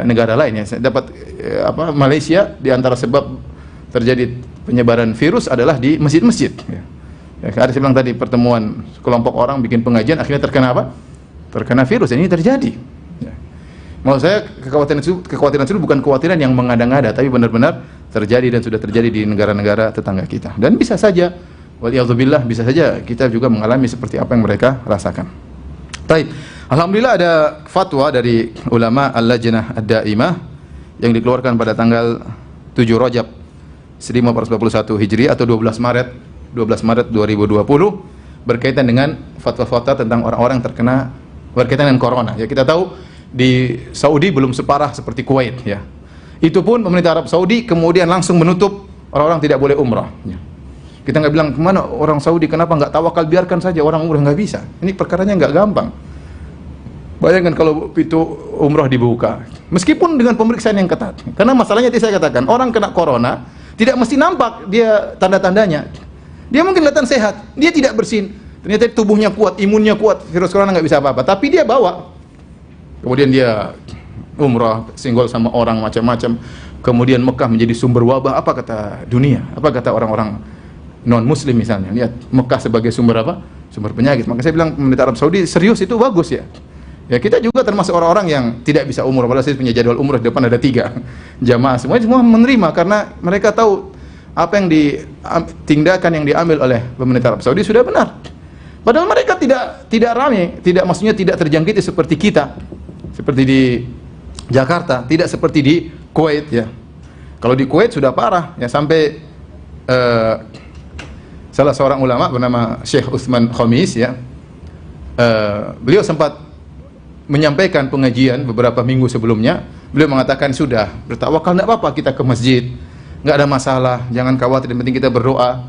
negara lain ya. Saya dapat Malaysia, di antara sebab terjadi penyebaran virus adalah di masjid-masjid ya. Ada saya bilang tadi, pertemuan kelompok orang bikin pengajian, akhirnya terkena terkena virus. Ini terjadi ya. Maksud saya, kekhawatiran itu bukan kekhawatiran yang mengada-ngada, tapi benar-benar terjadi dan sudah terjadi di negara-negara tetangga kita. Dan bisa saja, waliyadzubillah, bisa saja kita juga mengalami seperti apa yang mereka rasakan. Baik, alhamdulillah ada fatwa dari ulama Al-Lajnah Ad-Daimah yang dikeluarkan pada tanggal 7 Rajab 1441 Hijri atau 12 Maret 2020 berkaitan dengan fatwa-fatwa tentang orang-orang terkena berkaitan dengan corona. Ya, kita tahu di Saudi belum separah seperti Kuwait ya. Itu pun pemerintah Arab Saudi kemudian langsung menutup orang-orang tidak boleh umrah ya. Kita nggak bilang kemana orang Saudi, kenapa nggak tawakal, biarkan saja orang umrah, nggak bisa. Ini perkaranya nggak gampang. Bayangkan kalau pintu umrah dibuka, meskipun dengan pemeriksaan yang ketat. Karena masalahnya tadi saya katakan, orang kena corona tidak mesti nampak dia tanda-tandanya. Dia mungkin kelihatan sehat, dia tidak bersin. Ternyata tubuhnya kuat, imunnya kuat, virus corona nggak bisa apa-apa. Tapi dia bawa. Kemudian dia umrah, singgol sama orang macam-macam. Kemudian Mekah menjadi sumber wabah. Apa kata dunia? Apa kata orang-orang non-muslim misalnya? Lihat, Mekah sebagai sumber apa? Sumber penyakit. Maka saya bilang pemerintah Arab Saudi serius itu bagus ya. Ya kita juga termasuk orang-orang yang tidak bisa umrah. Padahal saya punya jadwal umrah, di depan ada 3 jamaah. Semua menerima karena mereka tahu apa yang tindakan yang diambil oleh pemerintah Arab Saudi sudah benar. Padahal mereka tidak ramai, maksudnya tidak terjangkiti seperti kita, seperti di Jakarta, tidak seperti di Kuwait ya. Kalau di Kuwait sudah parah ya, sampai salah seorang ulama bernama Syekh Utsman Khamis ya, beliau sempat menyampaikan pengajian beberapa minggu sebelumnya. Beliau mengatakan sudah bertawakal, tidak apa-apa kita ke masjid, nggak ada masalah, jangan khawatir, yang penting kita berdoa.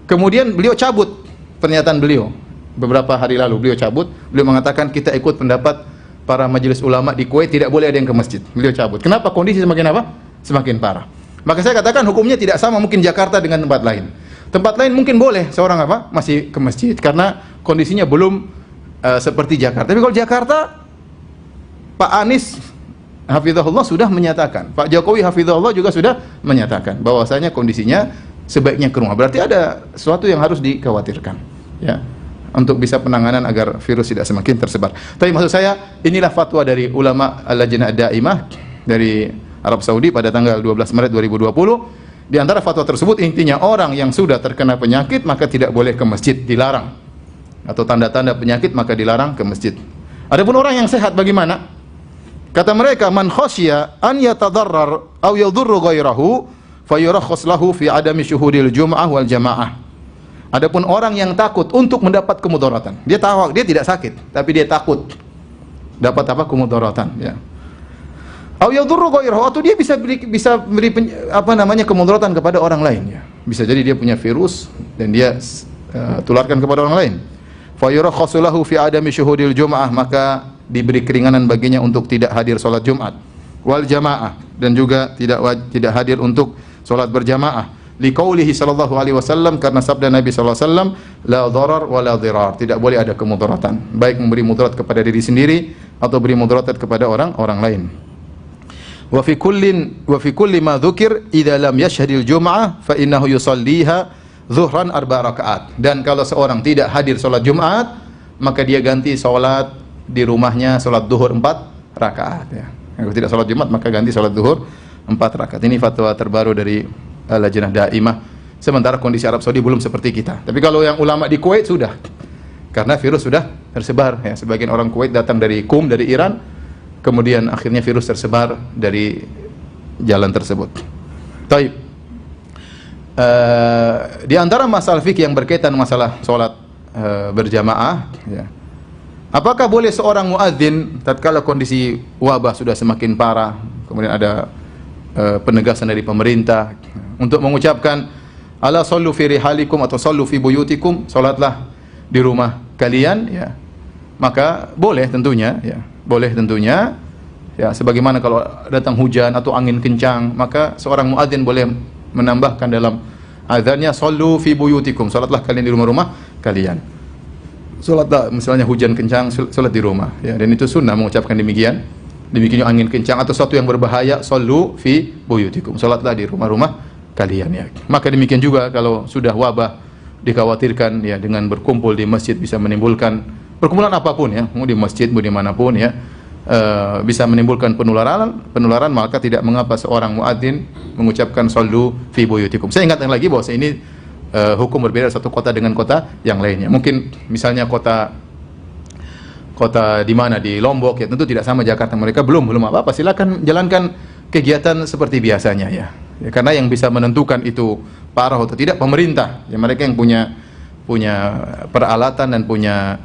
Kemudian beliau cabut pernyataan beliau. Beberapa hari lalu beliau cabut, beliau mengatakan kita ikut pendapat para majelis ulama di Kuwait, tidak boleh ada yang ke masjid. Beliau cabut. Kenapa? Kondisi semakin apa? Semakin parah. Maka saya katakan hukumnya tidak sama mungkin Jakarta dengan tempat lain. Tempat lain mungkin boleh seorang apa? Masih ke masjid karena kondisinya belum seperti Jakarta. Tapi kalau Jakarta, Pak Anies hafizahullah sudah menyatakan, Pak Jokowi hafizahullah juga sudah menyatakan bahwasanya kondisinya sebaiknya ke rumah. Berarti ada sesuatu yang harus dikhawatirkan ya, untuk bisa penanganan agar virus tidak semakin tersebar. Tapi maksud saya, inilah fatwa dari ulama Al-Lajnah Daimah dari Arab Saudi pada tanggal 12 Maret 2020. Di antara fatwa tersebut intinya orang yang sudah terkena penyakit maka tidak boleh ke masjid, dilarang. Atau tanda-tanda penyakit maka dilarang ke masjid. Adapun orang yang sehat bagaimana? Kata mereka, man khasya an yatadarrar aw yadhurru ghairahu fayurakhas lahu fi adami syuhudil jum'ah wal jamaah. Adapun orang yang takut untuk mendapat kemudaratan, dia tahu dia tidak sakit, tapi dia takut dapat apa? Kemudaratan, ya. Au yadurru ghairahu, atau dia bisa beri kemudaratan kepada orang lain, ya. Bisa jadi dia punya virus dan dia tularkan kepada orang lain. Fa yurakhasu lahu fi adami syuhudil jum'ah, maka diberi keringanan baginya untuk tidak hadir salat Jumat, wal jamaah, dan juga tidak hadir untuk salat berjamaah. Liqaulihi sallallahu alaihi wasallam, karena sabda Nabi sallallahu alaihi wasallam, la dharar wa la dhirar, tidak boleh ada kemudaratan, baik memberi mudarat kepada diri sendiri atau beri mudarat kepada orang lain. Wa fi kulli ma dzukir idza lam yashhadil jum'ah fa innahu yusalliha zuhran 4 rakaat. Dan kalau seorang tidak hadir salat Jumat, maka dia ganti salat di rumahnya, salat zuhur 4 rakaat ya. Kalau tidak salat Jumat maka ganti salat zuhur 4 rakaat. Ini fatwa terbaru dari Lajnah Daimah. Sementara kondisi Arab Saudi belum seperti kita. Tapi kalau yang ulama di Kuwait sudah, karena virus sudah tersebar ya. Sebagian orang Kuwait datang dari Qum, dari Iran, kemudian akhirnya virus tersebar dari jalan tersebut. Taib. Di antara masalah fikih yang berkaitan masalah sholat berjamaah ya. Apakah boleh seorang muadzin tatkala kondisi wabah sudah semakin parah, kemudian ada penegasan dari pemerintah untuk mengucapkan ala sallu fi rihalikum atau sallu fi buyutikum, salatlah di rumah kalian ya, maka boleh tentunya ya, boleh tentunya ya, sebagaimana kalau datang hujan atau angin kencang, maka seorang muadzin boleh menambahkan dalam azannya sallu fi buyutikum, salatlah kalian di rumah-rumah kalian. Salatlah misalnya hujan kencang, salat di rumah ya, dan itu sunnah mengucapkan demikian. Demikian angin kencang atau sesuatu yang berbahaya, sallu fi buyutikum, salatlah di rumah-rumah kalian ya. Maka demikian juga kalau sudah wabah dikhawatirkan ya, dengan berkumpul di masjid bisa menimbulkan perkumpulan apapun ya, mau di masjid mau dimanapun ya, bisa menimbulkan penularan, maka tidak mengapa seorang muadzin mengucapkan sallu fi buyutikum. Saya ingatkan lagi bahwa ini hukum berbeda satu kota dengan kota yang lainnya. Mungkin misalnya kota di mana, di Lombok ya, tentu tidak sama Jakarta. Mereka belum apa-apa, silakan jalankan kegiatan seperti biasanya ya. Ya, karena yang bisa menentukan itu parah atau tidak pemerintah. Ya, mereka yang punya peralatan dan punya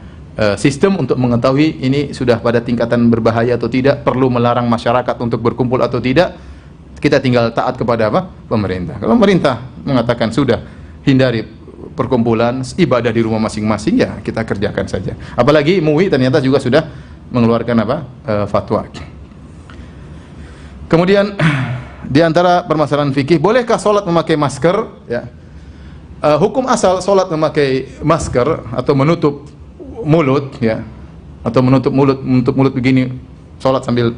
sistem untuk mengetahui ini sudah pada tingkatan berbahaya atau tidak, perlu melarang masyarakat untuk berkumpul atau tidak. Kita tinggal taat kepada apa? Pemerintah. Kalau pemerintah mengatakan sudah hindari perkumpulan, ibadah di rumah masing-masing, ya kita kerjakan saja. Apalagi MUI ternyata juga sudah mengeluarkan apa? Fatwa. Kemudian di antara permasalahan fikih, bolehkah sholat memakai masker? Ya. hukum asal solat memakai masker atau menutup mulut, ya, atau menutup mulut begini, solat sambil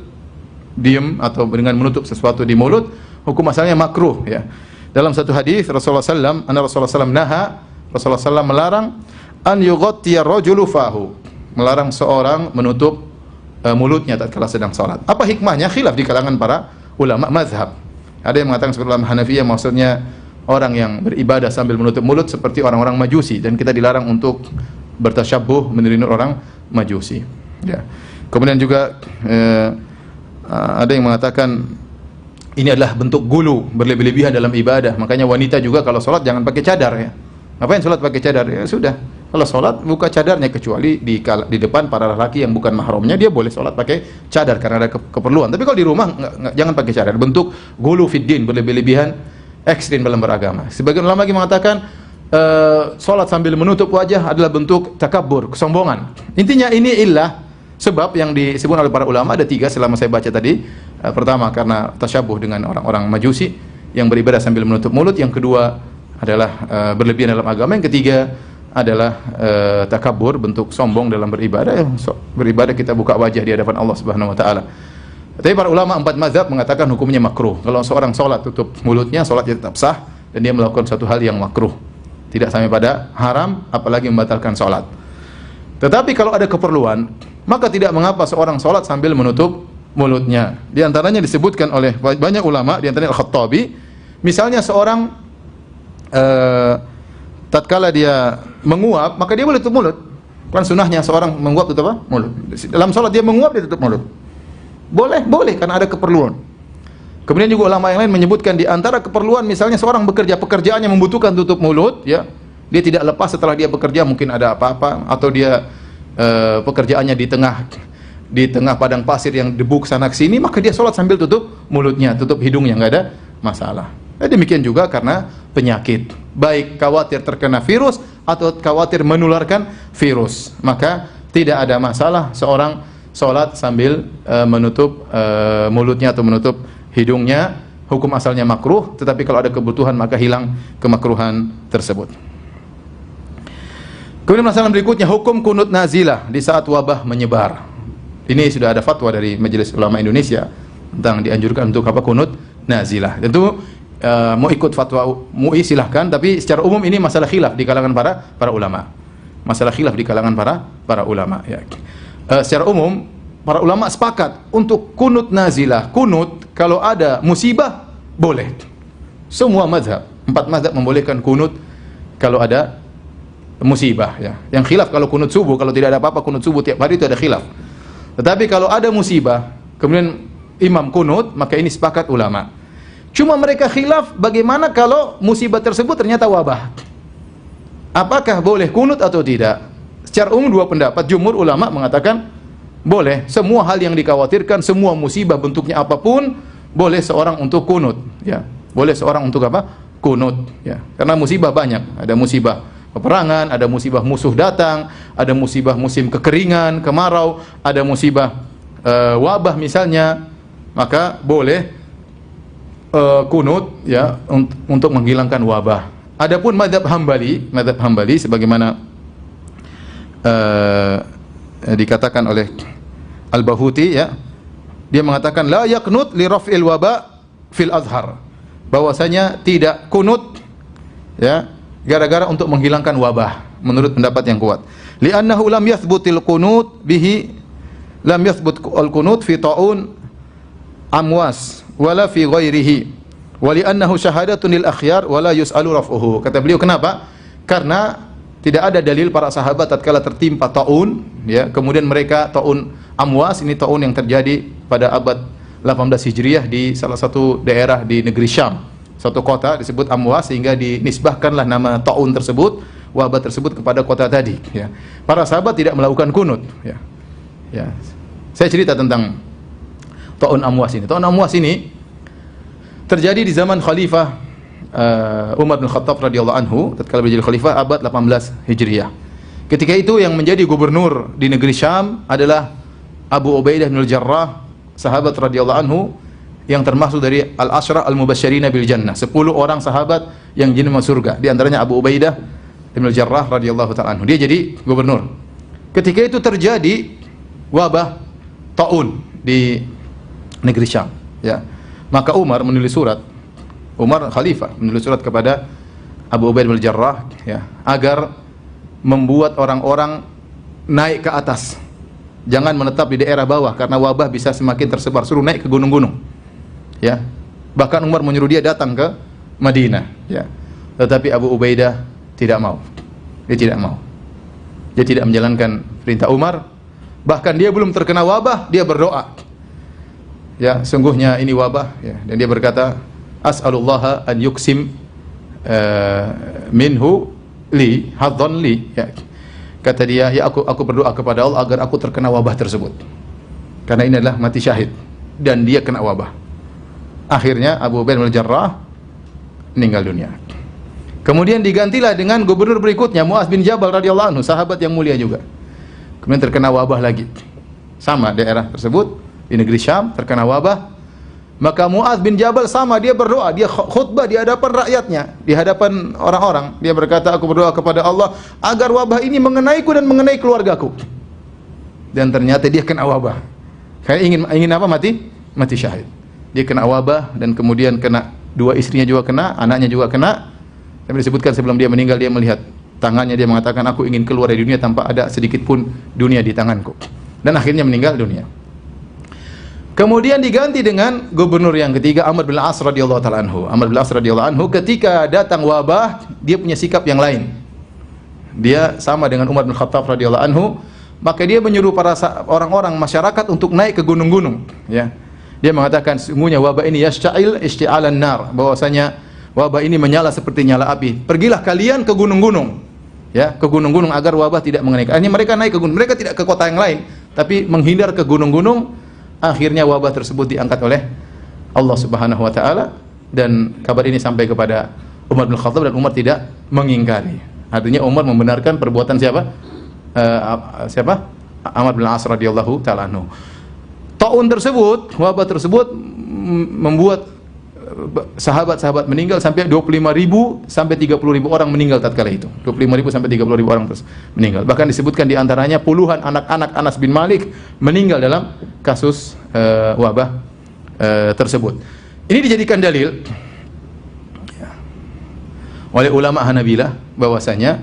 diem atau dengan menutup sesuatu di mulut, hukum asalnya makruh, ya. Dalam satu hadis Rasulullah SAW Rasulullah SAW melarang an yughtiya rajulu fahu, melarang seorang menutup mulutnya tatkala sedang salat. Apa hikmahnya? Khilaf di kalangan para ulama mazhab. Ada yang mengatakan seperti ulama Hanafiyah, maksudnya orang yang beribadah sambil menutup mulut seperti orang-orang Majusi, dan kita dilarang untuk bertasyabbuh meniru orang Majusi, ya. Kemudian juga ada yang mengatakan ini adalah bentuk gulu, berlebih-lebihan dalam ibadah. Makanya wanita juga kalau sholat jangan pakai cadar, ya. Ngapain sholat pakai cadar? Ya sudah, kalau sholat buka cadarnya, kecuali di depan para lelaki yang bukan mahramnya, dia boleh sholat pakai cadar karena ada keperluan. Tapi kalau di rumah jangan pakai cadar. Bentuk gulu fiddin, berlebih-lebihan, ekstrim dalam beragama. Sebagian ulama lagi mengatakan sholat sambil menutup wajah adalah bentuk takabur, kesombongan. Intinya ini sebab yang disebut oleh para ulama ada 3 selama saya baca tadi. Pertama karena tasyabuh dengan orang-orang Majusi yang beribadah sambil menutup mulut. Yang kedua adalah berlebihan dalam agama. Yang ketiga adalah takabur, bentuk sombong dalam beribadah. Beribadah kita buka wajah di hadapan Allah Subhanahu wa taala. Tapi para ulama 4 mazhab mengatakan hukumnya makruh. Kalau seorang salat tutup mulutnya, salatnya tetap sah, dan dia melakukan suatu hal yang makruh. Tidak sampai pada haram, apalagi membatalkan salat. Tetapi kalau ada keperluan, maka tidak mengapa seorang salat sambil menutup mulutnya. Di antaranya disebutkan oleh banyak ulama, di antaranya Al-Khattabi, misalnya seorang tatkala dia menguap, maka dia boleh tutup mulut. Kan sunahnya seorang menguap tutup apa? Mulut. Dalam salat dia menguap, dia tutup mulut. Boleh karena ada keperluan. Kemudian juga ulama yang lain menyebutkan di antara keperluan, misalnya seorang bekerja, pekerjaannya membutuhkan tutup mulut, ya. Dia tidak lepas setelah dia bekerja, mungkin ada apa-apa, atau dia pekerjaannya di tengah padang pasir yang debu kesana kesini, maka dia sholat sambil tutup mulutnya, tutup hidungnya, nggak ada masalah. Demikian juga karena penyakit, baik khawatir terkena virus atau khawatir menularkan virus, maka tidak ada masalah seorang sholat sambil menutup mulutnya atau menutup hidungnya. Hukum asalnya makruh, tetapi kalau ada kebutuhan maka hilang kemakruhan tersebut. Kemudian masalah berikutnya, hukum kunut nazilah di saat wabah menyebar. Ini sudah ada fatwa dari Majelis Ulama Indonesia tentang dianjurkan untuk apa kunut nazilah. Tentu mau ikut fatwa MUI silahkan, tapi secara umum ini masalah khilaf di kalangan para ulama. Masalah khilaf di kalangan para ulama, ya. Secara umum para ulama sepakat untuk kunut nazilah. Kunut kalau ada musibah boleh. Semua mazhab, 4 mazhab membolehkan kunut kalau ada musibah, ya. Yang khilaf kalau kunut subuh, kalau tidak ada apa-apa kunut subuh tiap hari, itu ada khilaf. Tetapi kalau ada musibah, kemudian imam kunut, maka ini sepakat ulama. Cuma mereka khilaf bagaimana kalau musibah tersebut ternyata wabah. Apakah boleh kunut atau tidak? Secara umum 2 pendapat. Jumhur ulama mengatakan boleh. Semua hal yang dikhawatirkan, semua musibah bentuknya apapun, boleh seorang untuk kunut, ya. Boleh seorang untuk apa? Kunut, ya. Karena musibah banyak. Ada musibah peperangan, ada musibah musuh datang, ada musibah musim kekeringan, kemarau, ada musibah wabah misalnya, maka boleh kunut, ya, untuk menghilangkan wabah. Adapun mazhab Hambali sebagaimana dikatakan oleh Al-Bahuti, ya, dia mengatakan la yaqnut li raf'il waba fil azhar, bahwasanya tidak kunut, ya, gara-gara untuk menghilangkan wabah, menurut pendapat yang kuat. Li'annahu lam yathbutil qunut bihi, lam yathbut al-qunut fi ta'un amwas wala fi ghairihi, wa li'annahu syahadatun lil akhyar wala yus'alu raf'uhu. Kata beliau, kenapa? Karena tidak ada dalil para sahabat tatkala tertimpa ta'un, ya, kemudian mereka ta'un amwas, ini ta'un yang terjadi pada abad 18 Hijriah di salah satu daerah di negeri Syam. Suatu kota disebut Amwas, sehingga dinisbahkanlah nama ta'un tersebut, wabah tersebut, kepada kota tadi, ya. Para sahabat tidak melakukan kunut, ya. Ya. Saya cerita tentang ta'un Amwas ini. Ta'un Amwas ini terjadi di zaman Khalifah Umar bin Khattab radhiyallahu anhu, tatkala menjadi khalifah abad 18 Hijriah. Ketika itu yang menjadi gubernur di negeri Syam adalah Abu Ubaidah bin Al-Jarrah, sahabat radhiyallahu anhu, yang termasuk dari al-asyra al-mubasysyirina bil jannah, 10 orang sahabat yang jadi masuk surga. Di antaranya Abu Ubaidah bin Al-Jarrah radhiyallahu ta'ala anhu. Dia jadi gubernur. Ketika itu terjadi wabah taun di negeri Syam, ya. Maka Umar menulis surat, Umar khalifah menulis surat kepada Abu Ubaidah bin Al-Jarrah, ya, agar membuat orang-orang naik ke atas. Jangan menetap di daerah bawah karena wabah bisa semakin tersebar. Suruh naik ke gunung-gunung. Ya. Bahkan Umar menyuruh dia datang ke Madinah, ya. Tetapi Abu Ubaidah tidak mau. Dia tidak mau. Dia tidak menjalankan perintah Umar. Bahkan dia belum terkena wabah, dia berdoa. Ya, sungguhnya ini wabah, ya. Dan dia berkata, as'alullaha an yuksim minhu li hadzan li, ya. Kata dia, ya aku berdoa kepada Allah agar aku terkena wabah tersebut. Karena ini adalah mati syahid dan dia kena wabah. Akhirnya Abu Ubaidah bin Al-Jarrah meninggal dunia. Kemudian digantilah dengan gubernur berikutnya Muaz bin Jabal radhiyallahu anhu, sahabat yang mulia juga. Kemudian terkena wabah lagi. Sama daerah tersebut di negeri Syam terkena wabah. Maka Muaz bin Jabal sama, dia berdoa, dia khutbah di hadapan rakyatnya, di hadapan orang-orang. Dia berkata, aku berdoa kepada Allah agar wabah ini mengenaiku dan mengenai keluargaku. Dan ternyata dia kena wabah. Karena ingin apa? Mati syahid. Dia kena wabah dan kemudian kena, 2 istrinya juga kena, anaknya juga kena. Tapi disebutkan sebelum dia meninggal dia melihat tangannya, dia mengatakan aku ingin keluar dari dunia tanpa ada sedikit pun dunia di tanganku. Dan akhirnya meninggal dunia. Kemudian diganti dengan gubernur yang ketiga Amr bin Al-As radhiyallahu taala anhu. Amr bin Al-As radhiyallahu anhu ketika datang wabah, dia punya sikap yang lain. Dia sama dengan Umar bin Khattab radhiyallahu anhu, maka dia menyuruh para orang-orang masyarakat untuk naik ke gunung-gunung, ya. Dia mengatakan sesungguhnya wabah ini yash'il ishti'alan nar, bahwasanya wabah ini menyala seperti nyala api. Pergilah kalian ke gunung-gunung, ya, ke gunung-gunung agar wabah tidak mengenai. Akhirnya mereka naik ke gunung. Mereka tidak ke kota yang lain, tapi menghindar ke gunung-gunung. Akhirnya wabah tersebut diangkat oleh Allah Subhanahu wa taala dan kabar ini sampai kepada Umar bin Khattab dan Umar tidak mengingkari. Artinya Umar membenarkan perbuatan siapa? Amr bin Al-As radhiyallahu taala anhu. Taun tersebut, wabah tersebut membuat sahabat-sahabat meninggal sampai 25.000 sampai 30.000 orang meninggal tatkala itu. 25.000 sampai 30.000 orang meninggal. Bahkan disebutkan di antaranya puluhan anak-anak Anas bin Malik meninggal dalam kasus wabah tersebut. Ini dijadikan dalil oleh ulama Hanabilah bahwasanya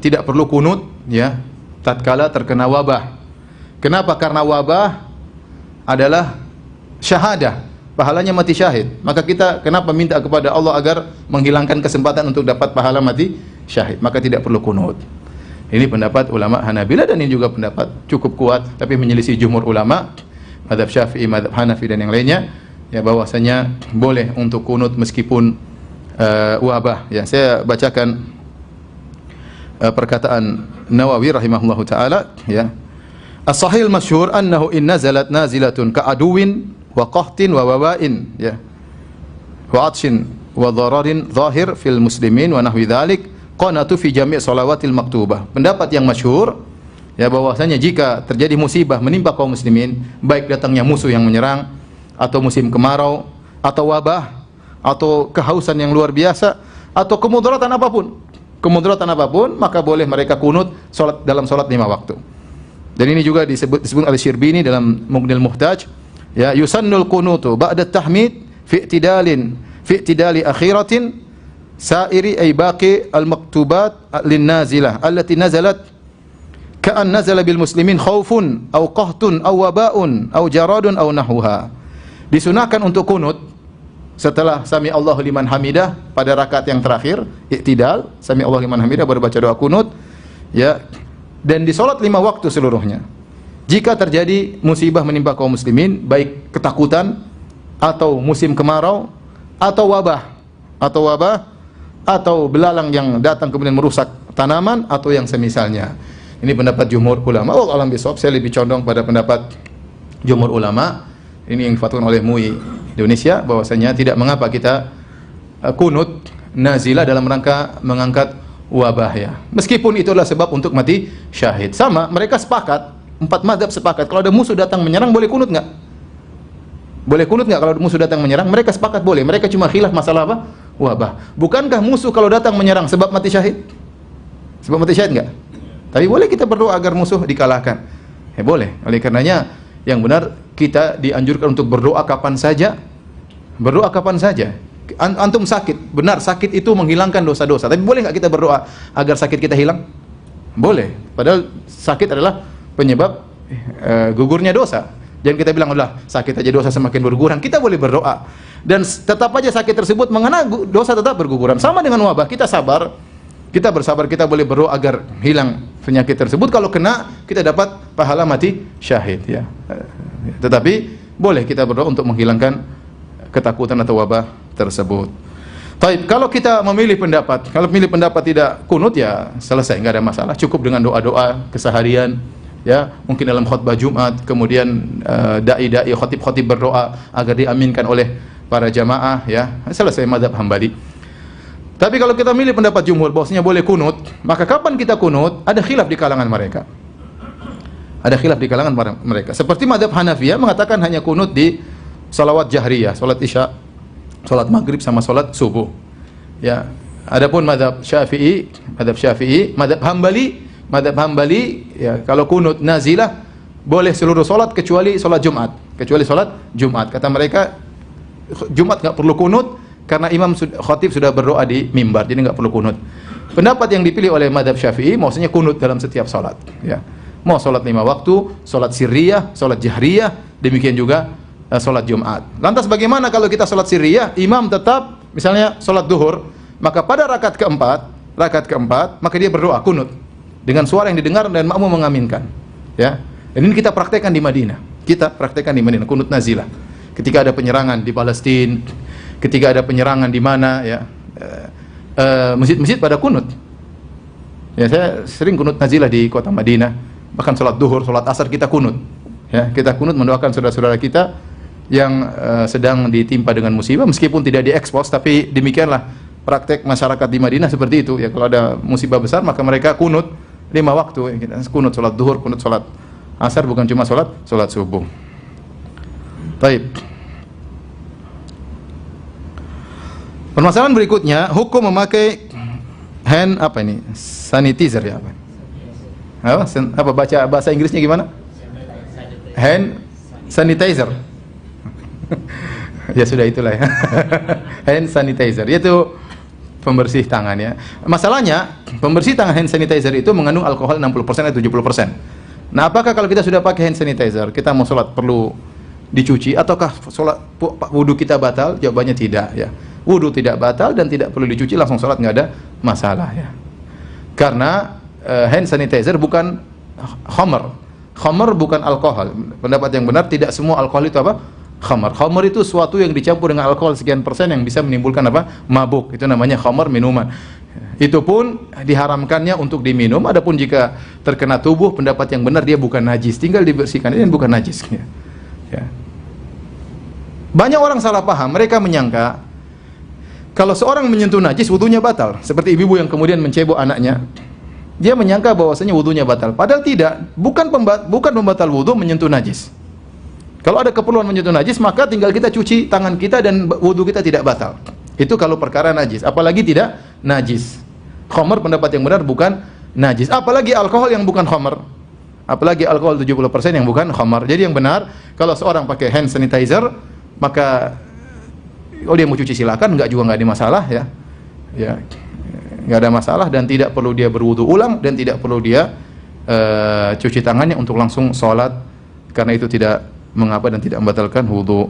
tidak perlu kunut, ya, tatkala terkena wabah. Kenapa? Karena wabah adalah syahadah, pahalanya mati syahid. Maka kita kenapa minta kepada Allah agar menghilangkan kesempatan untuk dapat pahala mati syahid? Maka tidak perlu kunut. Ini pendapat ulama Hanabilah dan ini juga pendapat cukup kuat, tapi menyelisih jumhur ulama, mazhab Syafi'i, mazhab Hanafi dan yang lainnya, ya, bahwasanya boleh untuk kunut meskipun wabah. Ya, saya bacakan perkataan Nawawi rahimahullahu taala, ya. As-sahih masyhur annahu in nazalat nazilatun ka'aduwin wa qahtin wa wabain, ya, wa atshin wa dhararin zahir fil muslimin wa nahwi dzalik qanatu fi jami' shalawatil maktubah. Pendapat yang masyhur, ya, bahwasanya jika terjadi musibah menimpa kaum muslimin, baik datangnya musuh yang menyerang atau musim kemarau atau wabah atau kehausan yang luar biasa atau kemudaratan apapun, maka boleh mereka kunut salat dalam salat 5 waktu. Dan ini juga disebut oleh Syirbini dalam Mughnil Muhtaj, ya, yusannul qunutu ba'da tahmid fi i'tidali akhiratin sa'iri ay baqi al-maktubat lin nazilah allati nazalat ka'an nazala bil muslimin khaufun aw qahtun aw waba'un aw jaradun aw nahwaha. Disunahkan untuk kunut setelah sami Allahu liman hamidah pada rakaat yang terakhir, i'tidal, sami Allahu liman hamidah baru baca doa kunut, ya. Dan di salat 5 waktu seluruhnya. Jika terjadi musibah menimpa kaum muslimin, baik ketakutan atau musim kemarau atau wabah atau belalang yang datang kemudian merusak tanaman atau yang semisalnya. Ini pendapat jumhur ulama. Wallahu a'lam bishawab. Saya lebih condong pada pendapat jumhur ulama. Ini yang difatwakan oleh MUI Indonesia, bahwasanya tidak mengapa kita kunut nazilah dalam rangka mengangkat wabah, ya. Meskipun itu adalah sebab untuk mati syahid. Sama, mereka sepakat, 4 mazhab sepakat. Kalau ada musuh datang menyerang boleh kunut enggak? Boleh kunut nggak kalau musuh datang menyerang? Mereka sepakat boleh. Mereka cuma khilaf masalah apa? Wabah. Bukankah musuh kalau datang menyerang sebab mati syahid? Sebab mati syahid nggak? Tapi boleh kita berdoa agar musuh dikalahkan. Boleh. Oleh karenanya yang benar kita dianjurkan untuk berdoa kapan saja. Berdoa kapan saja. Antum sakit, benar sakit itu menghilangkan dosa-dosa. Tapi boleh nggak kita berdoa agar sakit kita hilang? Boleh. Padahal sakit adalah penyebab gugurnya dosa. Jangan kita bilang udah sakit aja dosa semakin berguguran. Kita boleh berdoa dan tetap aja sakit tersebut mengena dosa tetap berguguran. Sama dengan wabah, kita sabar, kita bersabar, kita boleh berdoa agar hilang penyakit tersebut. Kalau kena, kita dapat pahala mati syahid ya. Tetapi boleh kita berdoa untuk menghilangkan ketakutan atau wabah tersebut. Taib, kalau kita memilih pendapat, kalau memilih pendapat tidak kunut ya selesai, nggak ada masalah. Cukup dengan doa-doa keseharian. Ya, mungkin dalam khutbah Jumat, kemudian dai-dai, khotib-khotib berdoa agar diaminkan oleh para jamaah, ya, selesai mazhab Hambali. Tapi kalau kita milih pendapat jumhur bahwasanya boleh kunut, maka kapan kita kunut? Ada khilaf di kalangan mereka. Ada khilaf di kalangan mereka. Seperti mazhab Hanafiyah mengatakan hanya kunut di salawat jahriyah, salat isya, salat maghrib sama salat subuh. Ya, adapun mazhab Syafi'i, mazhab Hambali ya, kalau kunut nazilah boleh seluruh solat kecuali solat Jumat. Kecuali solat Jumat. Kata mereka Jumat nggak perlu kunut karena imam khatib sudah berdoa di mimbar, jadi nggak perlu kunut. Pendapat yang dipilih oleh mazhab Syafi'i maksudnya kunut dalam setiap solat. Ya. Mau solat 5 waktu, solat sirriyah, solat jahriyah, demikian juga solat Jumat. Lantas bagaimana kalau kita solat sirriyah, imam tetap misalnya solat duhur, maka pada rakaat keempat, maka dia berdoa kunut dengan suara yang didengar dan makmum mengaminkan. Ya. Dan ini kita praktekkan di Madinah. Kunut nazilah. Ketika ada penyerangan di Palestina, ketika ada penyerangan di mana ya, masjid-masjid pada kunut. Ya, saya sering kunut nazilah di kota Madinah. Bahkan salat duhur, salat asar kita kunut. Ya, kita kunut mendoakan saudara-saudara kita yang sedang ditimpa dengan musibah, meskipun tidak diekspos, tapi demikianlah praktek masyarakat di Madinah seperti itu. Ya, kalau ada musibah besar maka mereka kunut 5 waktu, kita kunut salat duhur, kunut salat asar, bukan cuma salat subuh. Baik. Permasalahan berikutnya, hukum memakai hand sanitizer ya apa? Apa baca bahasa Inggrisnya gimana? Hand sanitizer. Ya sudah itulah ya. Hand sanitizer yaitu pembersih tangan ya. Masalahnya, pembersih tangan hand sanitizer itu mengandung alkohol 60% atau 70%. Nah, apakah kalau kita sudah pakai hand sanitizer, kita mau sholat perlu dicuci ataukah sholat wudu kita batal? Jawabannya tidak ya. Wudu tidak batal dan tidak perlu dicuci, langsung sholat nggak ada masalah ya. Karena hand sanitizer bukan khamar. Khamar bukan alkohol. Pendapat yang benar tidak semua alkohol itu apa? Khamar. Khamar itu suatu yang dicampur dengan alkohol sekian persen yang bisa menimbulkan apa? Mabuk. Itu namanya khamar, minuman. Itu pun diharamkannya untuk diminum. Adapun jika terkena tubuh, pendapat yang benar dia bukan najis, tinggal dibersihkan. Ini bukan najis. Ya. Banyak orang salah paham. Mereka menyangka kalau seorang menyentuh najis, wudunya batal. Seperti ibu-ibu yang kemudian mencebok anaknya. Dia menyangka bahwasanya wudunya batal. Padahal tidak. Bukan pembatal wudu menyentuh najis. Kalau ada keperluan menyentuh najis, maka tinggal kita cuci tangan kita dan wudu kita tidak batal. Itu kalau perkara najis. Apalagi tidak najis. Khamar pendapat yang benar bukan najis. Apalagi alkohol yang bukan khamar. Apalagi alkohol 70% yang bukan khamar. Jadi yang benar, kalau seorang pakai hand sanitizer, maka dia mau cuci silakan, juga nggak ada masalah ya. Ya, nggak ada masalah dan tidak perlu dia berwudu ulang dan tidak perlu dia cuci tangannya untuk langsung sholat, karena itu tidak mengapa dan tidak membatalkan wudu.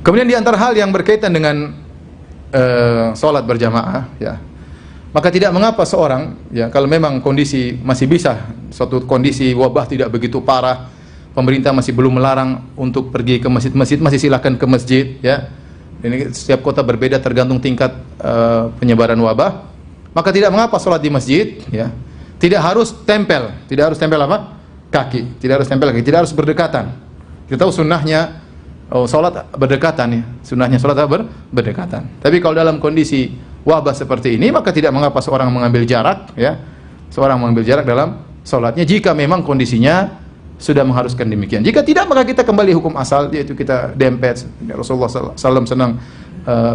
Kemudian di antara hal yang berkaitan dengan sholat berjamaah, ya, maka tidak mengapa seorang, ya, kalau memang kondisi masih bisa, suatu kondisi wabah tidak begitu parah, pemerintah masih belum melarang untuk pergi ke masjid-masjid, masih silakan ke masjid, ya. Ini setiap kota berbeda tergantung tingkat penyebaran wabah. Maka tidak mengapa sholat di masjid, ya. Tidak harus tempel apa? Kaki, tidak harus berdekatan. Kita tahu sunnahnya sholat berdekatan ya. Sunnahnya sholat berdekatan. Tapi kalau dalam kondisi wabah seperti ini, maka tidak mengapa seorang mengambil jarak, ya. Seorang mengambil jarak dalam sholatnya jika memang kondisinya sudah mengharuskan demikian. Jika tidak, maka kita kembali hukum asal, yaitu kita dempet. Rasulullah SAW senang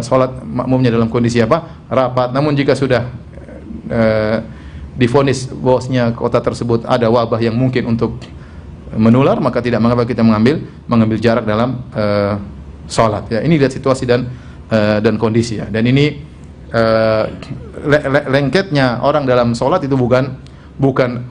sholat makmumnya dalam kondisi apa? Rapat. Namun jika sudah divonis bahwasanya kota tersebut ada wabah yang mungkin untuk menular, maka tidak mengapa kita mengambil jarak dalam sholat. Ya, ini lihat situasi dan kondisi ya. Dan ini lengketnya orang dalam sholat itu bukan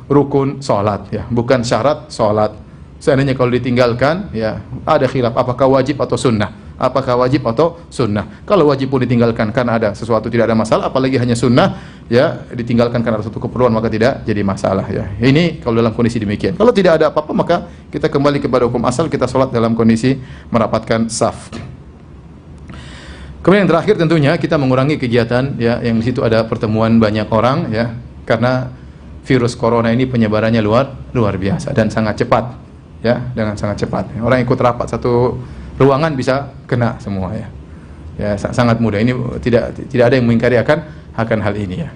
rukun sholat ya, bukan syarat sholat. Seandainya kalau ditinggalkan ya ada khilaf apakah wajib atau sunnah, apakah wajib atau sunnah. Kalau wajib pun ditinggalkan karena ada sesuatu tidak ada masalah, apalagi hanya sunnah ya ditinggalkan karena ada suatu keperluan maka tidak jadi masalah ya. Ini kalau dalam kondisi demikian. Kalau tidak ada apa-apa maka kita kembali kepada hukum asal, kita sholat dalam kondisi merapatkan saf. Kemudian yang terakhir tentunya kita mengurangi kegiatan ya yang di situ ada pertemuan banyak orang ya, karena virus corona ini penyebarannya luar biasa dan sangat cepat ya, dengan sangat cepat. Orang ikut rapat satu ruangan bisa kena semua ya. Ya sangat mudah. Ini tidak ada yang mengingkari akan hal ini ya.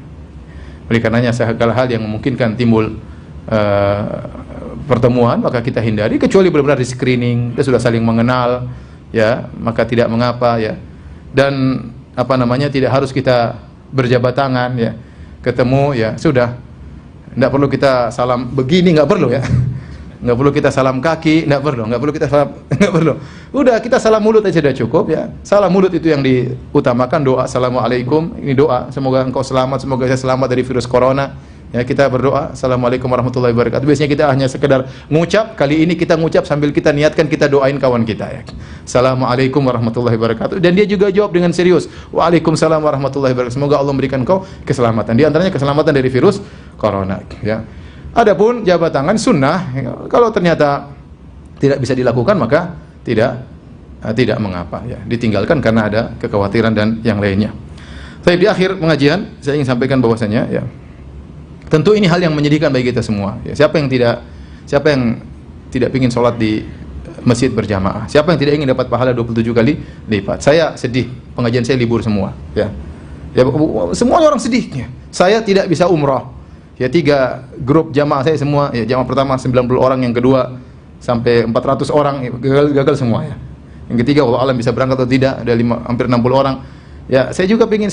Oleh karenanya segala hal yang memungkinkan timbul pertemuan maka kita hindari, kecuali benar-benar di screening, kita sudah saling mengenal ya, maka tidak mengapa ya. Dan tidak harus kita berjabat tangan ya, ketemu ya sudah, tidak perlu kita salam begini, nggak perlu ya, nggak perlu kita salam kaki, nggak perlu kita salam, nggak perlu, udah kita salam mulut aja sudah cukup ya. Salam mulut itu yang diutamakan, doa assalamualaikum, ini doa semoga engkau selamat, semoga saya selamat dari virus corona ya. Kita berdoa assalamualaikum warahmatullahi wabarakatuh. Biasanya kita hanya sekedar ngucap, kali ini kita ngucap sambil kita niatkan kita doain kawan kita ya, assalamualaikum warahmatullahi wabarakatuh, dan dia juga jawab dengan serius, waalaikumsalam warahmatullahi wabarakatuh, semoga Allah memberikan kau keselamatan, di antaranya keselamatan dari virus corona ya. Adapun jabat tangan sunnah ya, kalau ternyata tidak bisa dilakukan maka tidak mengapa ya, ditinggalkan karena ada kekhawatiran dan yang lainnya. Tapi di akhir pengajian saya ingin sampaikan bahwasanya ya, tentu ini hal yang menyedihkan bagi kita semua. Ya, siapa yang tidak ingin sholat di masjid berjamaah? Siapa yang tidak ingin dapat pahala 27 kali lipat? Saya sedih, pengajian saya libur semua. Ya, semua orang sedih. Ya. Saya tidak bisa umrah. Ya 3 grup jamaah saya semua. Ya, jamaah pertama 90 orang, yang kedua sampai 400 orang gagal semua. Ya. Yang ketiga, Allah alam bisa berangkat atau tidak, ada hampir 60 orang. Ya, saya juga pingin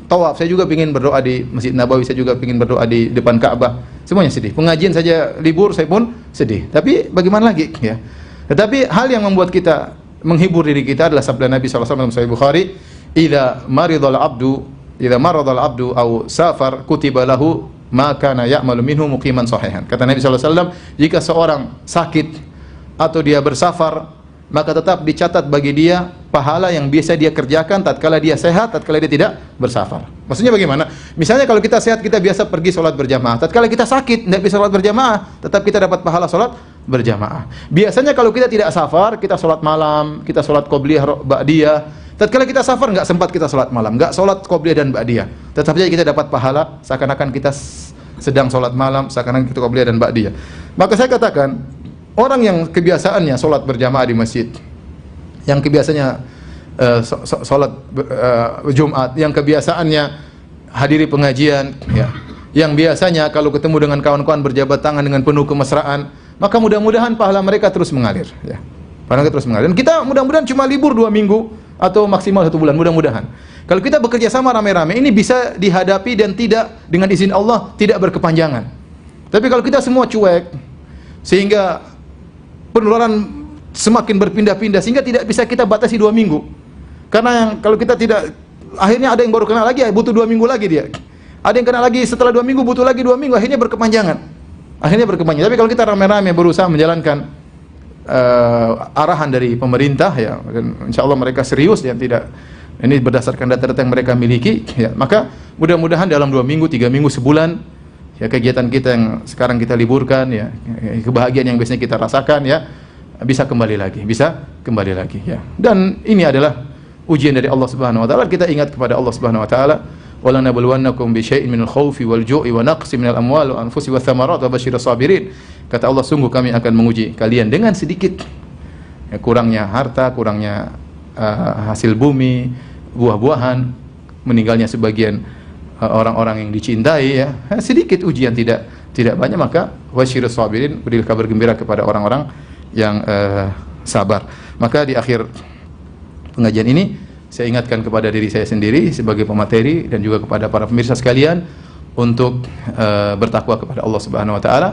tawaf, saya juga pingin berdoa di Masjid Nabawi, saya juga pingin berdoa di depan Ka'bah. Semuanya sedih. Pengajian saja libur, saya pun sedih. Tapi bagaimana lagi ya? Tetapi hal yang membuat kita menghibur diri kita adalah sabda Nabi SAW dalam Sahih Bukhari, "Idza maradal abdu aw safar kutiba lahu ma kana ya'malu minhu muqiman sahihan." Kata Nabi SAW, jika seorang sakit atau dia bersafar, maka tetap dicatat bagi dia pahala yang biasa dia kerjakan tatkala dia sehat, tatkala dia tidak bersafar. Maksudnya bagaimana? Misalnya kalau kita sehat, kita biasa pergi sholat berjamaah. Tatkala kita sakit, tidak bisa sholat berjamaah, tetap kita dapat pahala sholat berjamaah. Biasanya kalau kita tidak safar, kita sholat malam, kita sholat qobliyah, ba'diyah. Tatkala kita safar, nggak sempat kita sholat malam, nggak sholat qobliyah dan ba'diyah, tetap saja kita dapat pahala seakan-akan kita sedang sholat malam, seakan-akan kita qobliyah dan ba'diyah. Maka saya katakan, orang yang kebiasaannya sholat berjamaah di masjid, yang kebiasaannya sholat Jumat, yang kebiasaannya hadiri pengajian, ya, yang biasanya kalau ketemu dengan kawan-kawan berjabat tangan dengan penuh kemesraan, maka mudah-mudahan pahala mereka terus mengalir. Ya. Pahala mereka terus mengalir. Dan kita mudah-mudahan cuma libur 2 minggu atau maksimal 1 bulan, mudah-mudahan. Kalau kita bekerja sama rame-rame, ini bisa dihadapi dan tidak, dengan izin Allah, tidak berkepanjangan. Tapi kalau kita semua cuek, sehingga penularan semakin berpindah-pindah, sehingga tidak bisa kita batasi 2 minggu. Karena kalau kita tidak, akhirnya ada yang baru kena lagi, butuh 2 minggu lagi dia. Ada yang kena lagi setelah 2 minggu, butuh lagi 2 minggu, akhirnya berkepanjangan. Tapi kalau kita rame-rame berusaha menjalankan arahan dari pemerintah ya, dan insya Allah mereka serius ya, tidak, ini berdasarkan data-data yang mereka miliki ya, maka mudah-mudahan dalam 2 minggu, 3 minggu, sebulan ya, kegiatan kita yang sekarang kita liburkan ya, kebahagiaan yang biasanya kita rasakan ya, bisa kembali lagi ya. Dan ini adalah ujian dari Allah Subhanahu wa taala. Kita ingat kepada Allah Subhanahu wa taala, wala nabluwannakum bi syai'in minal khaufi wal ju'i wa naqsin minal amwali wa anfusi wath thamarat wa basyirus sabirin. Kata Allah, sungguh kami akan menguji kalian dengan sedikit ya, kurangnya harta, kurangnya hasil bumi, buah-buahan, meninggalnya sebagian orang-orang yang dicintai ya, sedikit ujian, tidak banyak, maka wasyirus sabirin, beri kabar gembira kepada orang-orang yang sabar. Maka di akhir pengajian ini saya ingatkan kepada diri saya sendiri sebagai pemateri dan juga kepada para pemirsa sekalian untuk bertakwa kepada Allah Subhanahu wa taala.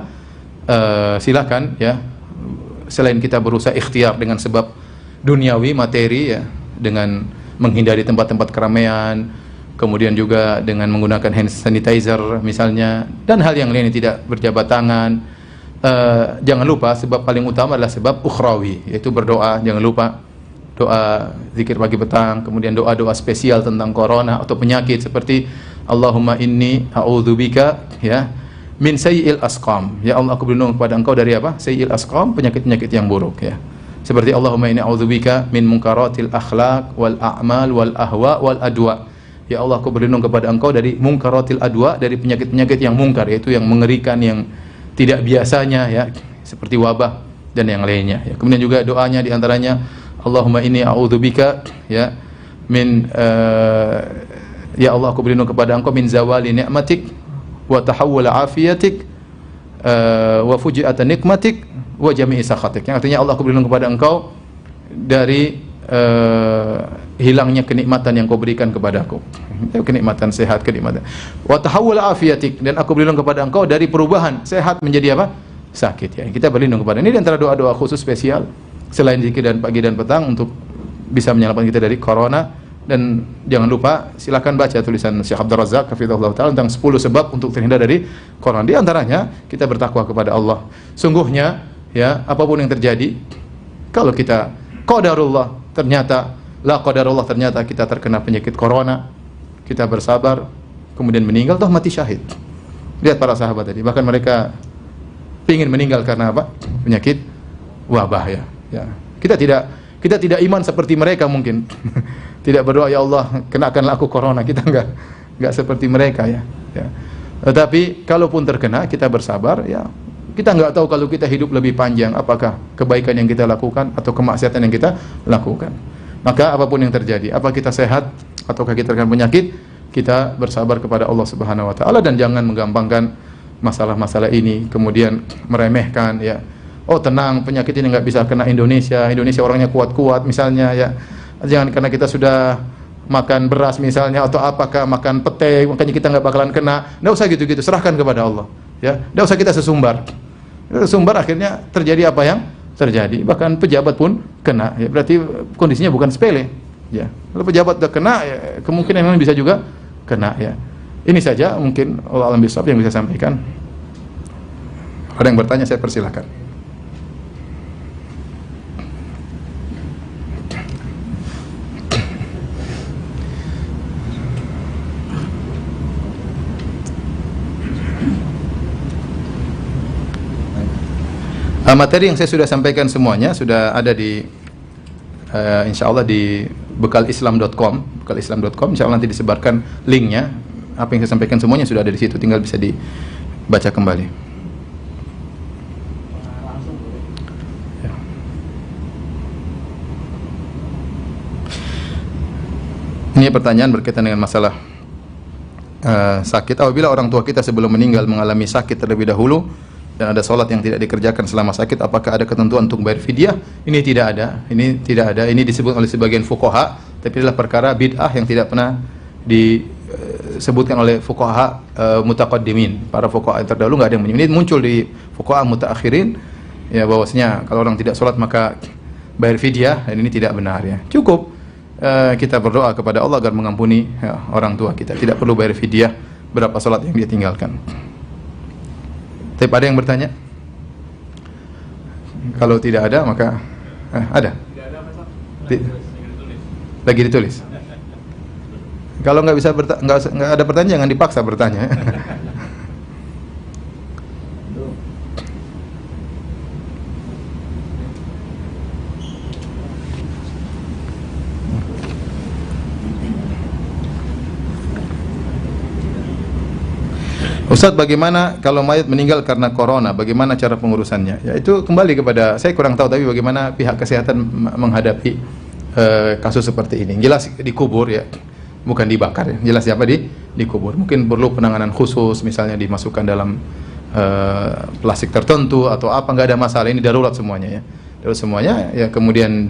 Silakan ya, selain kita berusaha ikhtiar dengan sebab duniawi materi ya, dengan menghindari tempat-tempat keramaian, kemudian juga dengan menggunakan hand sanitizer misalnya, dan hal yang lain yang tidak berjabat tangan. Jangan lupa sebab paling utama adalah sebab ukhrawi, yaitu berdoa. Jangan lupa doa zikir pagi petang, kemudian doa-doa spesial tentang corona atau penyakit seperti Allahumma inni a'udzubika ya min sayyi'il asqam. Ya Allah, aku berlindung kepada Engkau dari apa? Sayyi'il asqam, penyakit-penyakit yang buruk ya. Seperti Allahumma inni a'udzubika min munkaratil akhlaq wal a'mal wal ahwa wal adwa. Ya Allah, aku berlindung kepada Engkau dari munkaratil adwa, dari penyakit-penyakit yang mungkar, yaitu yang mengerikan, yang tidak biasanya ya, seperti wabah dan yang lainnya ya. Kemudian juga doanya di antaranya Allahumma inni a'udzubika ya min ya Allah, aku berlindung kepada Engkau min zawali ni'matik wa tahawwul afiyatik wa fuji'at nikmatik wa jami'i sakhatik. Yang artinya Allah, aku berlindung kepada Engkau dari hilangnya kenikmatan yang Kau berikan kepadaku. Kenikmatan sehat, kenikmatan. Wa tahawwul afiyatik, dan aku berlindung kepada Engkau dari perubahan sehat menjadi apa? Sakit ya. Kita berlindung kepada. Ini di antara doa-doa khusus spesial selain zikir dan pagi dan petang untuk bisa menyelamatkan kita dari corona. Dan jangan lupa silakan baca tulisan Syekh Abdul Razak hafizahullah taala tentang 10 sebab untuk terhindar dari corona. Di antaranya kita bertakwa kepada Allah. Sungguhnya ya, apapun yang terjadi, kalau kita qadarullah ternyata la qadarullah ternyata kita terkena penyakit corona, kita bersabar kemudian meninggal, toh mati syahid. Lihat para sahabat tadi, bahkan mereka ingin meninggal karena apa? Penyakit wabah ya. Ya. Kita tidak iman seperti mereka mungkin. Tidak berdoa ya Allah kenakanlah aku corona. Kita enggak seperti mereka ya. Ya. Tetapi kalaupun terkena, kita bersabar ya. Kita enggak tahu kalau kita hidup lebih panjang apakah kebaikan yang kita lakukan atau kemaksiatan yang kita lakukan. Maka apapun yang terjadi, apa kita sehat ataukah kita terkena penyakit, kita bersabar kepada Allah Subhanahu wa taala dan jangan menggampangkan masalah-masalah ini kemudian meremehkan ya. Oh tenang, penyakit ini enggak bisa kena Indonesia. Indonesia orangnya kuat-kuat misalnya ya. Jangan karena kita sudah makan beras misalnya atau apakah makan pete makanya kita enggak bakalan kena. Enggak usah gitu-gitu, serahkan kepada Allah ya. Enggak usah kita sesumbar. Sesumbar akhirnya terjadi apa yang terjadi. Bahkan pejabat pun kena ya. Berarti kondisinya bukan sepele ya. Kalau pejabat sudah kena ya, kemungkinan yang bisa juga kena ya. Ini saja mungkin Allah alam bisawab yang bisa sampaikan. Ada yang bertanya, saya persilahkan. Materi yang saya sudah sampaikan semuanya sudah ada di insyaallah di bekalislam.com. Bekalislam.com insyaallah nanti disebarkan linknya. Apa yang saya sampaikan semuanya sudah ada di situ, tinggal bisa dibaca kembali. Ya. Ini pertanyaan berkaitan dengan masalah sakit. Apabila orang tua kita sebelum meninggal mengalami sakit terlebih dahulu dan ada sholat yang tidak dikerjakan selama sakit, apakah ada ketentuan untuk bayar fidyah? Ini tidak ada. Ini tidak ada. Ini disebut oleh sebagian fuqaha, tapi adalah perkara bid'ah yang tidak pernah disebutkan oleh fuqaha mutaqaddimin. Para fuqaha yang terdahulu enggak ada yang menyebut. Ini muncul di fuqaha mutaakhirin ya, bahwasanya kalau orang tidak sholat maka bayar fidyah, dan ini tidak benar ya. Cukup kita berdoa kepada Allah agar mengampuni ya, orang tua kita. Tidak perlu bayar fidyah berapa sholat yang dia tinggalkan. Tapi ada yang bertanya? Kalau tidak ada maka ada. Tidak ada lagi ditulis. Kalau nggak bisa nggak ada pertanyaan, jangan dipaksa bertanya. Ustaz, bagaimana kalau mayat meninggal karena corona? Bagaimana cara pengurusannya? Ya itu kembali kepada, saya kurang tahu, tapi bagaimana pihak kesehatan menghadapi kasus seperti ini. Jelas dikubur ya, bukan dibakar ya. Jelas siapa dikubur. Mungkin perlu penanganan khusus, misalnya dimasukkan dalam plastik tertentu atau apa, nggak ada masalah, ini darurat semuanya ya. Darurat semuanya ya, kemudian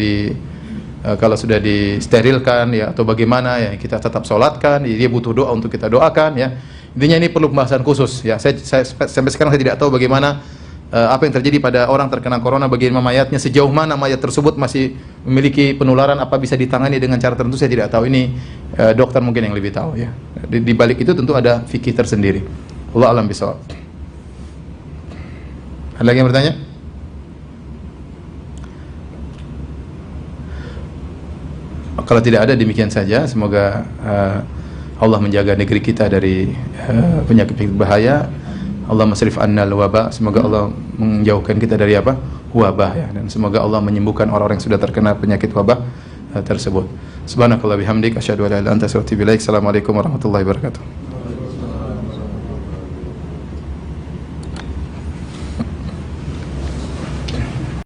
kalau sudah disterilkan ya atau bagaimana ya, kita tetap sholatkan, ya, dia butuh doa untuk kita doakan ya. Intinya ini perlu pembahasan khusus ya. Saya sampai sekarang saya tidak tahu bagaimana apa yang terjadi pada orang terkena corona, bagaimana mayatnya, sejauh mana mayat tersebut masih memiliki penularan, apa bisa ditangani dengan cara tertentu, saya tidak tahu. Ini dokter mungkin yang lebih tahu ya. Di balik itu tentu ada fikih tersendiri. Allah alam bisawab. Ada lagi yang bertanya? Kalau tidak ada, demikian saja. Semoga Allah menjaga negeri kita dari penyakit bahaya. Allah masrif annal wabah. Semoga Allah menjauhkan kita dari apa? Wabah ya. Dan semoga Allah menyembuhkan orang-orang yang sudah terkena penyakit wabah tersebut. Subhanakallah bihamdik asyhadu an la ilaha illa anta astaghfiruka wa atubu ilaik. Assalamualaikum warahmatullahi wabarakatuh.